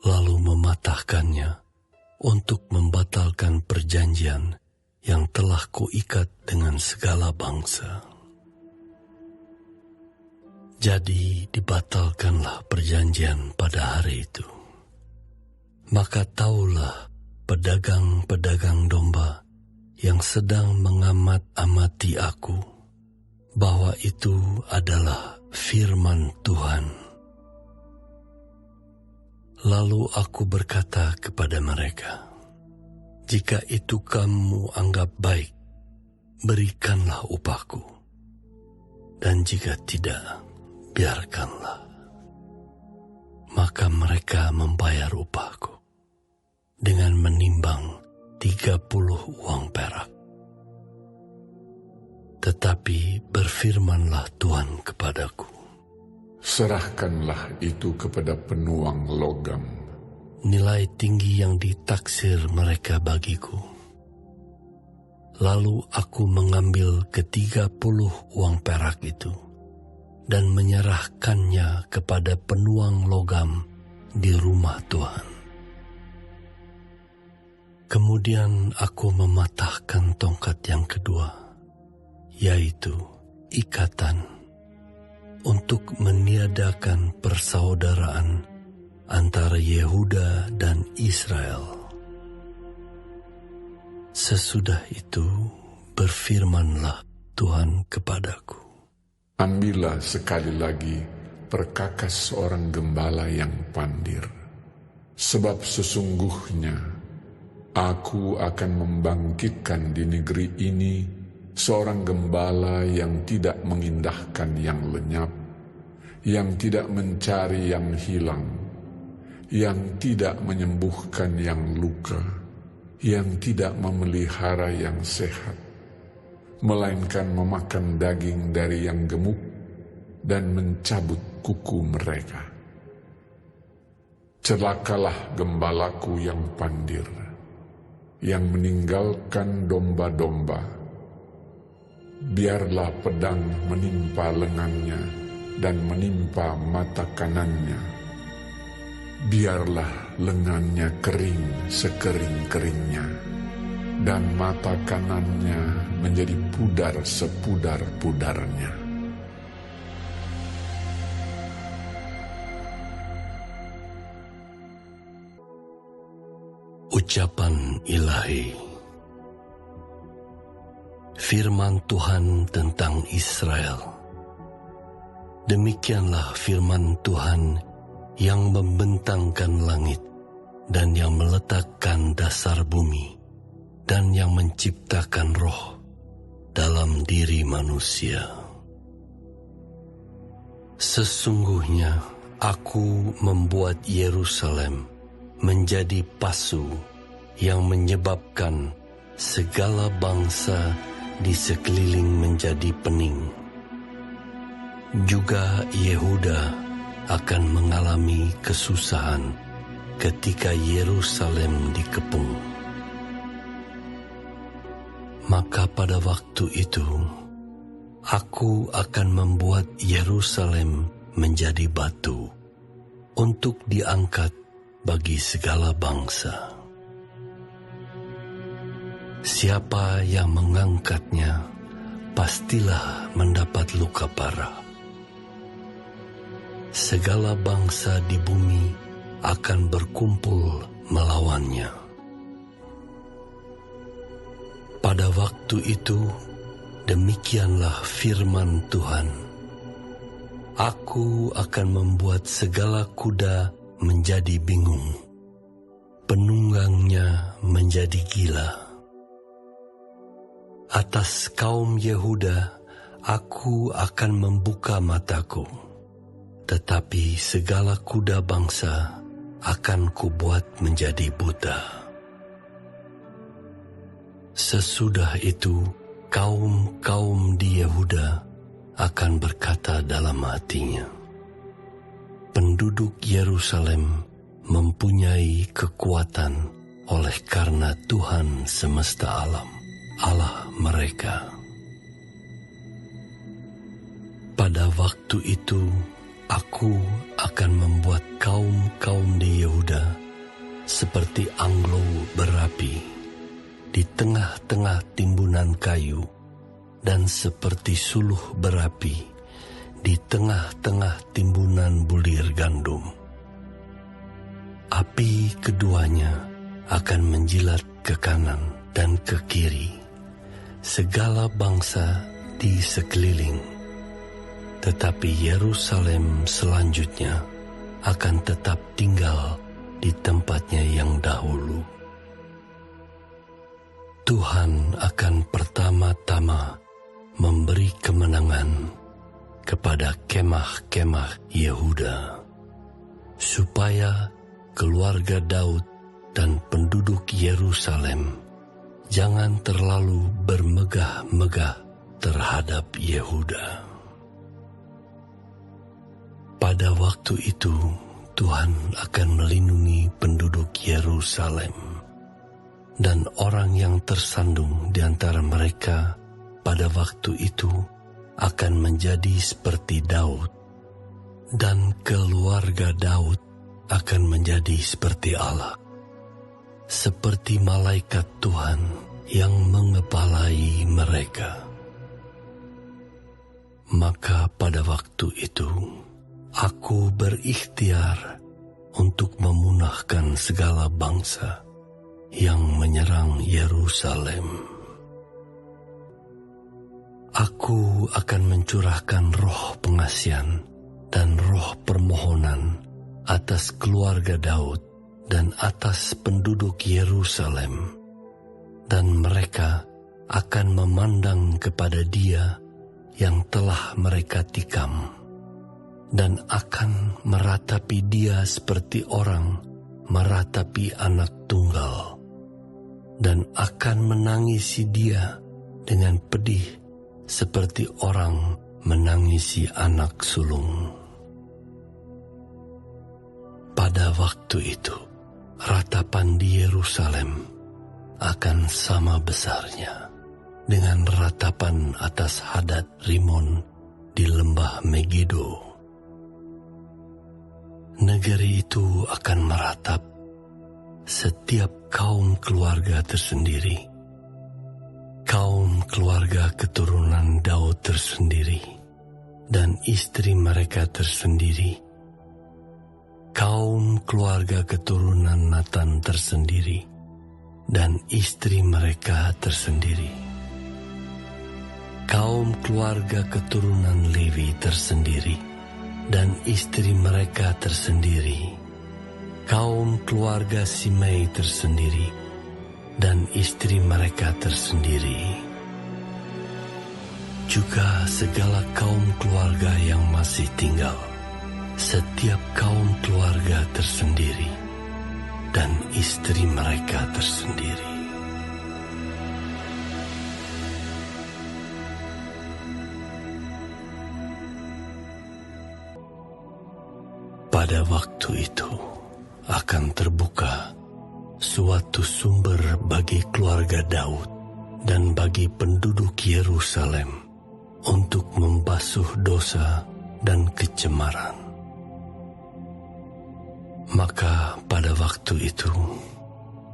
lalu mematahkannya untuk membatalkan perjanjian yang telah kuikat dengan segala bangsa. Jadi dibatalkanlah perjanjian pada hari itu. Maka taulah pedagang-pedagang domba yang sedang mengamat-amati aku, bahwa itu adalah firman Tuhan. Lalu aku berkata kepada mereka, jika itu kamu anggap baik, berikanlah upahku. Dan jika tidak, biarkanlah. Maka mereka membayar upahku dengan menimbang 30 uang perak. Tetapi berfirmanlah Tuhan kepadaku,
serahkanlah itu kepada penuang logam.
Nilai tinggi yang ditaksir mereka bagiku. Lalu aku mengambil ke-30 uang perak itu dan menyerahkannya kepada penuang logam di rumah Tuhan. Kemudian aku mematahkan tongkat yang kedua, yaitu ikatan, untuk meniadakan persaudaraan antara Yehuda dan Israel. Sesudah itu berfirmanlah Tuhan kepadaku,
ambillah sekali lagi perkakas seorang gembala yang pandir, sebab sesungguhnya aku akan membangkitkan di negeri ini seorang gembala yang tidak mengindahkan yang lenyap, yang tidak mencari yang hilang, yang tidak menyembuhkan yang luka, yang tidak memelihara yang sehat, melainkan memakan daging dari yang gemuk dan mencabut kuku mereka. Celakalah gembalaku yang pandir, yang meninggalkan domba-domba. Biarlah pedang menimpa lengannya dan menimpa mata kanannya. Biarlah lengannya kering sekering-keringnya, dan mata kanannya menjadi pudar sepudar-pudarnya.
Ucapan Ilahi. Firman Tuhan tentang Israel. Demikianlah firman Tuhan yang membentangkan langit dan yang meletakkan dasar bumi dan yang menciptakan roh dalam diri manusia. Sesungguhnya aku membuat Yerusalem menjadi pasu yang menyebabkan segala bangsa di sekeliling menjadi pening. Juga Yehuda akan mengalami kesusahan ketika Yerusalem dikepung. Maka pada waktu itu, aku akan membuat Yerusalem menjadi batu untuk diangkat bagi segala bangsa. Siapa yang mengangkatnya pastilah mendapat luka parah. Segala bangsa di bumi akan berkumpul melawannya. Pada waktu itu, demikianlah firman Tuhan. Aku akan membuat segala kuda menjadi bingung, penunggangnya menjadi gila. Atas kaum Yehuda aku akan membuka mataku, tetapi segala kuda bangsa akan kubuat menjadi buta. Sesudah itu kaum-kaum di Yehuda akan berkata dalam hatinya, penduduk Yerusalem mempunyai kekuatan oleh karena Tuhan semesta alam, Allah mereka. Pada waktu itu, aku akan membuat kaum-kaum di Yehuda seperti anglo berapi di tengah-tengah timbunan kayu, dan seperti suluh berapi di tengah-tengah timbunan bulir gandum. Api keduanya akan menjilat ke kanan dan ke kiri segala bangsa di sekeliling. Tetapi Yerusalem selanjutnya akan tetap tinggal di tempatnya yang dahulu. Tuhan akan pertama-tama memberi kemenangan kepada kemah-kemah Yehuda, supaya keluarga Daud dan penduduk Yerusalem jangan terlalu bermegah-megah terhadap Yehuda. Pada waktu itu, Tuhan akan melindungi penduduk Yerusalem, dan orang yang tersandung di antara mereka pada waktu itu akan menjadi seperti Daud, dan keluarga Daud akan menjadi seperti Allah, seperti malaikat Tuhan yang mengepalai mereka. Maka pada waktu itu, aku berikhtiar untuk memunahkan segala bangsa yang menyerang Yerusalem. Aku akan mencurahkan roh pengasihan dan roh permohonan atas keluarga Daud dan atas penduduk Yerusalem, dan mereka akan memandang kepada Dia yang telah mereka tikam, dan akan meratapi Dia seperti orang meratapi anak tunggal, dan akan menangisi Dia dengan pedih seperti orang menangisi anak sulung. Pada Pada waktu itu, ratapan di Yerusalem akan sama besarnya dengan ratapan atas Hadad Rimon di lembah Megido. Negeri itu akan meratap, setiap kaum keluarga tersendiri, kaum keluarga keturunan Daud tersendiri, dan istri mereka tersendiri, kaum keluarga keturunan Natan tersendiri, dan istri mereka tersendiri, kaum keluarga keturunan Lewi tersendiri, dan istri mereka tersendiri, kaum keluarga Simei tersendiri, dan istri mereka tersendiri, juga segala kaum keluarga yang masih tinggal, setiap kaum keluarga tersendiri, dan istri mereka tersendiri. Pada waktu itu akan terbuka suatu sumber bagi keluarga Daud dan bagi penduduk Yerusalem untuk membasuh dosa dan kecemaran. Maka pada waktu itu,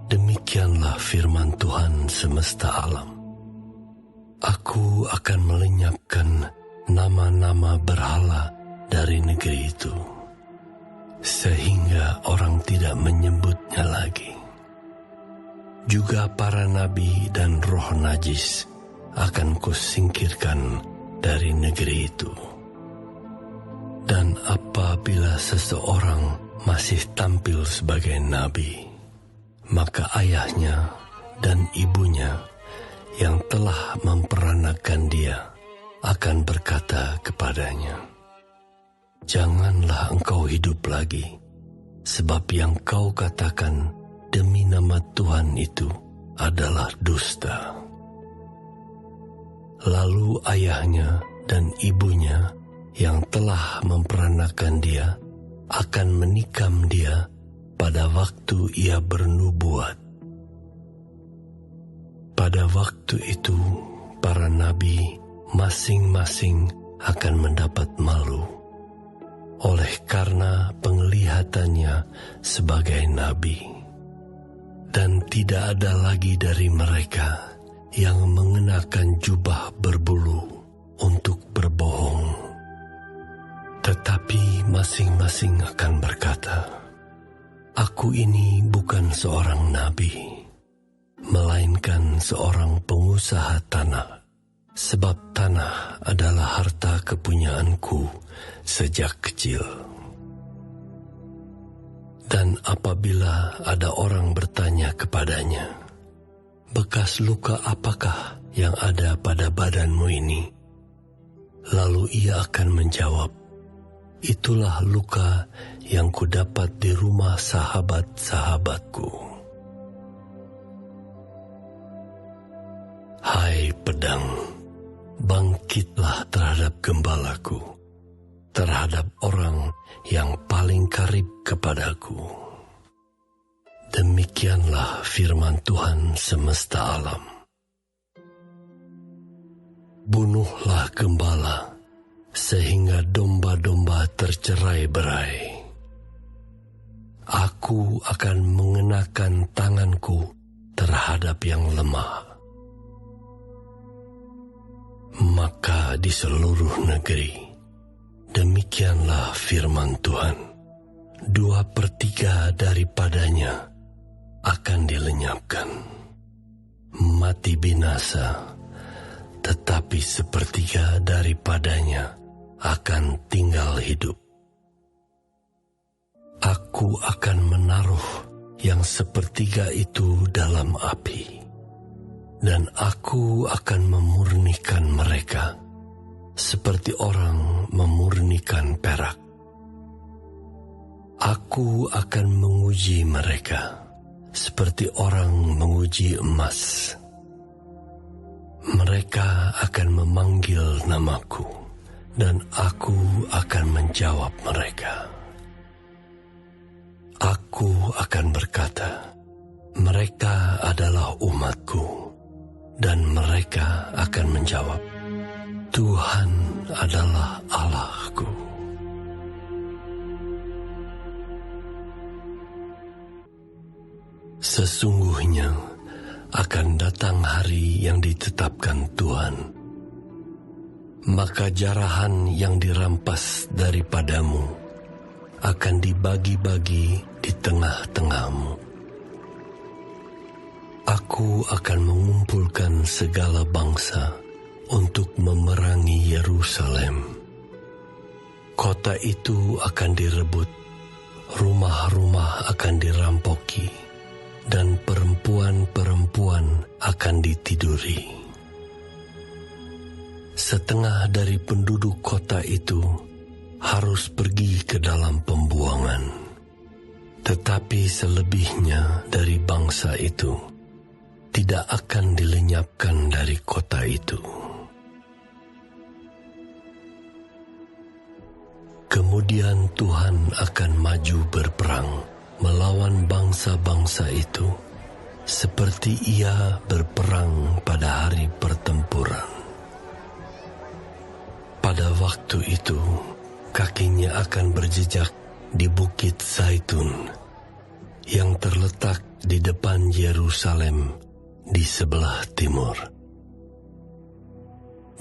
demikianlah firman Tuhan semesta alam. Aku akan melenyapkan nama-nama berhala dari negeri itu, sehingga orang tidak menyebutnya lagi. Juga para nabi dan roh najis akan kusingkirkan dari negeri itu. Dan apabila seseorang masih tampil sebagai nabi, maka ayahnya dan ibunya yang telah memperanakan dia akan berkata kepadanya, "Janganlah engkau hidup lagi, sebab yang kau katakan demi nama Tuhan itu adalah dusta." Lalu ayahnya dan ibunya yang telah memperanakan dia akan menikam dia pada waktu ia bernubuat. Pada waktu itu, para nabi masing-masing akan mendapat malu oleh karena penglihatannya sebagai nabi. Dan tidak ada lagi dari mereka yang mengenakan jubah berbulu untuk berbohong. Tetapi masing-masing akan berkata, "Aku ini bukan seorang nabi, melainkan seorang pengusaha tanah, sebab tanah adalah harta kepunyaanku sejak kecil." Dan apabila ada orang bertanya kepadanya, "Bekas luka apakah yang ada pada badanmu ini?" Lalu ia akan menjawab, "Itulah luka yang kudapat di rumah sahabat-sahabatku." Hai pedang, bangkitlah terhadap gembalaku, terhadap orang yang paling karib kepadaku. Demikianlah firman Tuhan semesta alam. Bunuhlah gembala, sehingga domba-domba tercerai-berai. Aku akan mengenakan tanganku terhadap yang lemah. Maka di seluruh negeri, demikianlah firman Tuhan, 2/3 daripadanya akan dilenyapkan, mati binasa, tetapi 1/3 daripadanya akan tinggal hidup. Aku akan menaruh yang 1/3 itu dalam api, dan aku akan memurnikan mereka seperti orang memurnikan perak. Aku akan menguji mereka seperti orang menguji emas. Mereka akan memanggil namaku, dan aku akan menjawab mereka. Aku akan berkata, mereka adalah umatku, dan mereka akan menjawab, Tuhan adalah Allahku. Sesungguhnya akan datang hari yang ditetapkan Tuhan, maka jarahan yang dirampas daripadamu akan dibagi-bagi di tengah-tengahmu. Aku akan mengumpulkan segala bangsa untuk memerangi Yerusalem. Kota itu akan direbut, rumah-rumah akan dirampoki, dan perempuan-perempuan akan ditiduri. Setengah dari penduduk kota itu harus pergi ke dalam pembuangan, tetapi selebihnya dari bangsa itu tidak akan dilenyapkan dari kota itu. Kemudian Tuhan akan maju berperang melawan bangsa-bangsa itu, seperti Ia berperang pada hari pertempuran. Pada waktu itu, kakinya akan berjejak di Bukit Zaitun, yang terletak di depan Yerusalem di sebelah timur.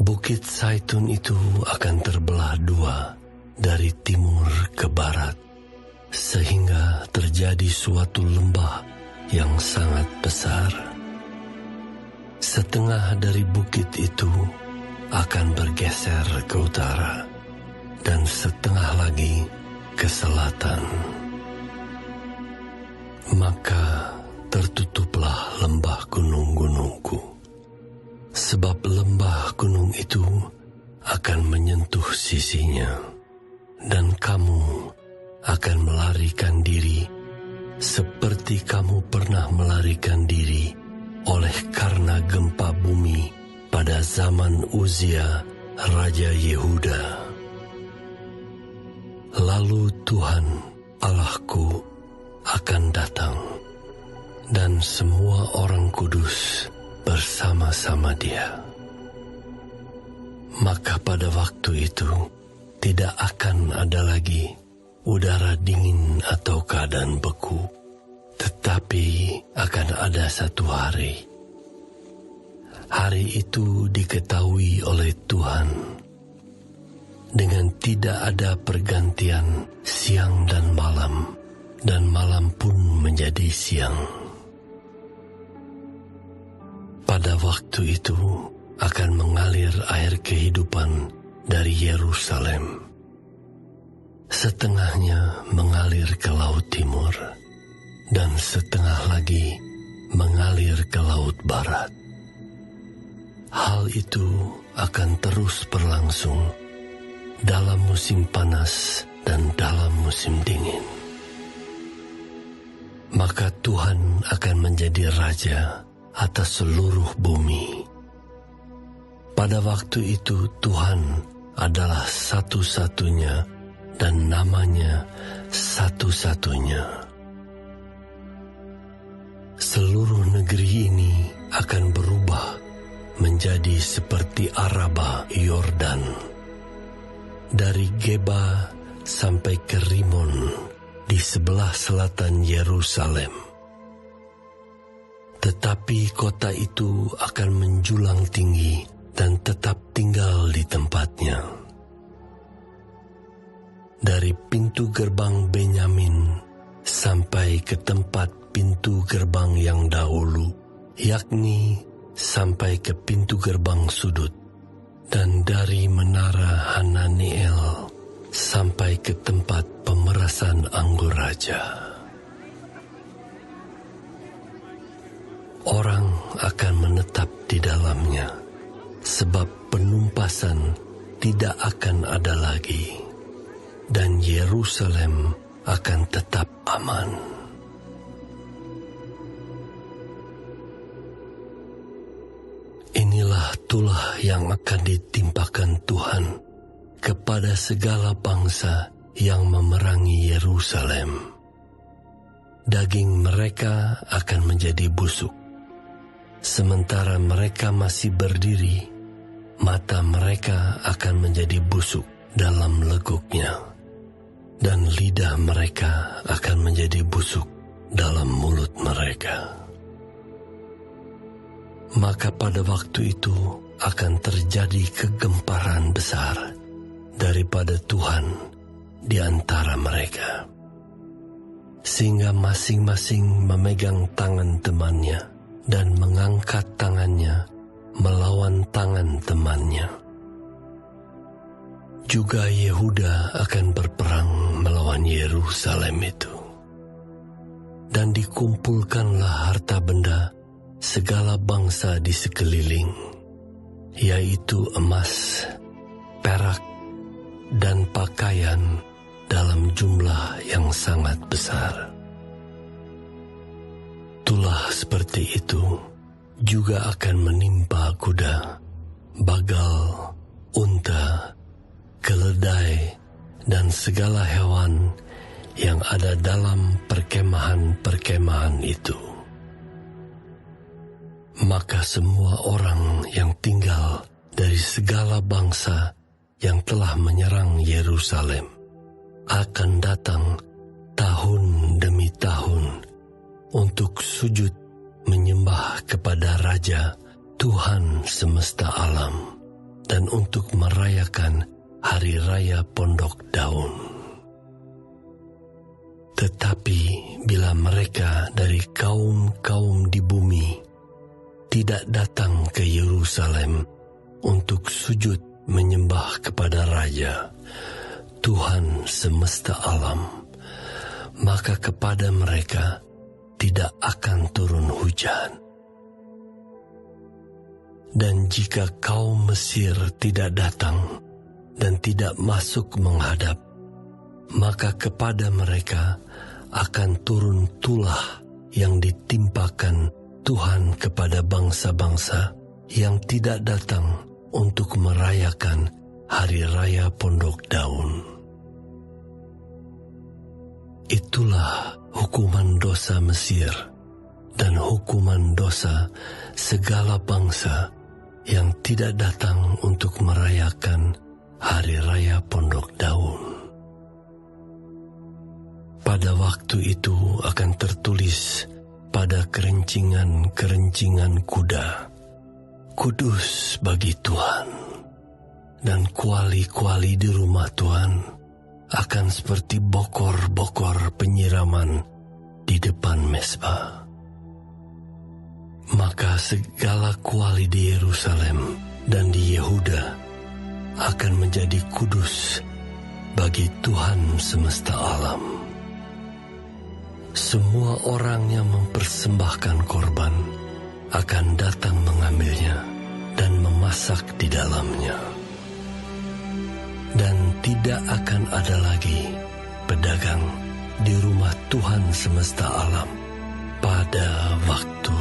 Bukit Zaitun itu akan terbelah dua dari timur ke barat, sehingga terjadi suatu lembah yang sangat besar. Setengah dari bukit itu akan bergeser ke utara, dan setengah lagi ke selatan. Maka tertutuplah lembah gunung-gunungku, sebab lembah gunung itu akan menyentuh sisinya, dan kamu akan melarikan diri seperti kamu pernah melarikan diri oleh karena gempa bumi pada zaman Uzia, Raja Yehuda. Lalu Tuhan Allahku akan datang, dan semua orang kudus bersama-sama Dia. Maka pada waktu itu tidak akan ada lagi udara dingin atau keadaan beku, tetapi akan ada satu hari. Hari itu diketahui oleh Tuhan dengan tidak ada pergantian siang dan malam pun menjadi siang. Pada waktu itu akan mengalir air kehidupan dari Yerusalem. Setengahnya mengalir ke laut timur, dan setengah lagi mengalir ke laut barat. Hal itu akan terus berlangsung dalam musim panas dan dalam musim dingin. Maka Tuhan akan menjadi raja atas seluruh bumi. Pada waktu itu Tuhan adalah satu-satunya, dan namanya satu-satunya. Seluruh negeri ini akan berubah menjadi seperti Araba Yordan, dari Geba sampai ke Rimon di sebelah selatan Yerusalem. Tetapi kota itu akan menjulang tinggi dan tetap tinggal di tempatnya. Dari pintu gerbang Benyamin sampai ke tempat pintu gerbang yang dahulu, yakni sampai ke pintu gerbang sudut, dan dari menara Hananiel sampai ke tempat pemerasan anggur raja. Orang akan menetap di dalamnya, sebab penumpasan tidak akan ada lagi, dan Yerusalem akan tetap aman. Inilah tulah yang akan ditimpakan Tuhan kepada segala bangsa yang memerangi Yerusalem. daging mereka akan menjadi busuk. Sementara mereka masih berdiri, mata mereka akan menjadi busuk dalam leguknya, dan lidah mereka akan menjadi busuk dalam mulut mereka. Maka pada waktu itu akan terjadi kegemparan besar daripada Tuhan di antara mereka, sehingga masing-masing memegang tangan temannya dan mengangkat tangannya melawan tangan temannya. Juga Yehuda akan berperang melawan Yerusalem itu. Dan dikumpulkanlah harta benda segala bangsa di sekeliling, yaitu emas, perak, dan pakaian dalam jumlah yang sangat besar. Tulah seperti itu juga akan menimpa kuda, bagal, unta, keledai, dan segala hewan yang ada dalam perkemahan-perkemahan itu. Maka semua orang yang tinggal dari segala bangsa yang telah menyerang Yerusalem akan datang tahun demi tahun untuk sujud menyembah kepada Raja Tuhan semesta alam dan untuk merayakan Hari Raya Pondok Daun. Tetapi bila mereka dari kaum-kaum di bumi tidak datang ke Yerusalem untuk sujud menyembah kepada Raja Tuhan semesta alam, maka kepada mereka tidak akan turun hujan. Dan jika kaum Mesir tidak datang dan tidak masuk menghadap, maka kepada mereka akan turun tulah yang ditimpakan Tuhan kepada bangsa-bangsa yang tidak datang untuk merayakan Hari Raya Pondok Daun. Itulah hukuman dosa Mesir dan hukuman dosa segala bangsa yang tidak datang untuk merayakan Hari Raya Pondok Daun. Pada waktu itu akan tertulis pada kerencingan-kerencingan kuda, "Kudus bagi Tuhan," dan kuali-kuali di rumah Tuhan akan seperti bokor-bokor penyiraman di depan mezbah. Maka segala kuali di Yerusalem dan di Yehuda akan menjadi kudus bagi Tuhan semesta alam. Semua orang yang mempersembahkan korban akan datang mengambilnya dan memasak di dalamnya. Dan tidak akan ada lagi pedagang di rumah Tuhan semesta alam pada waktu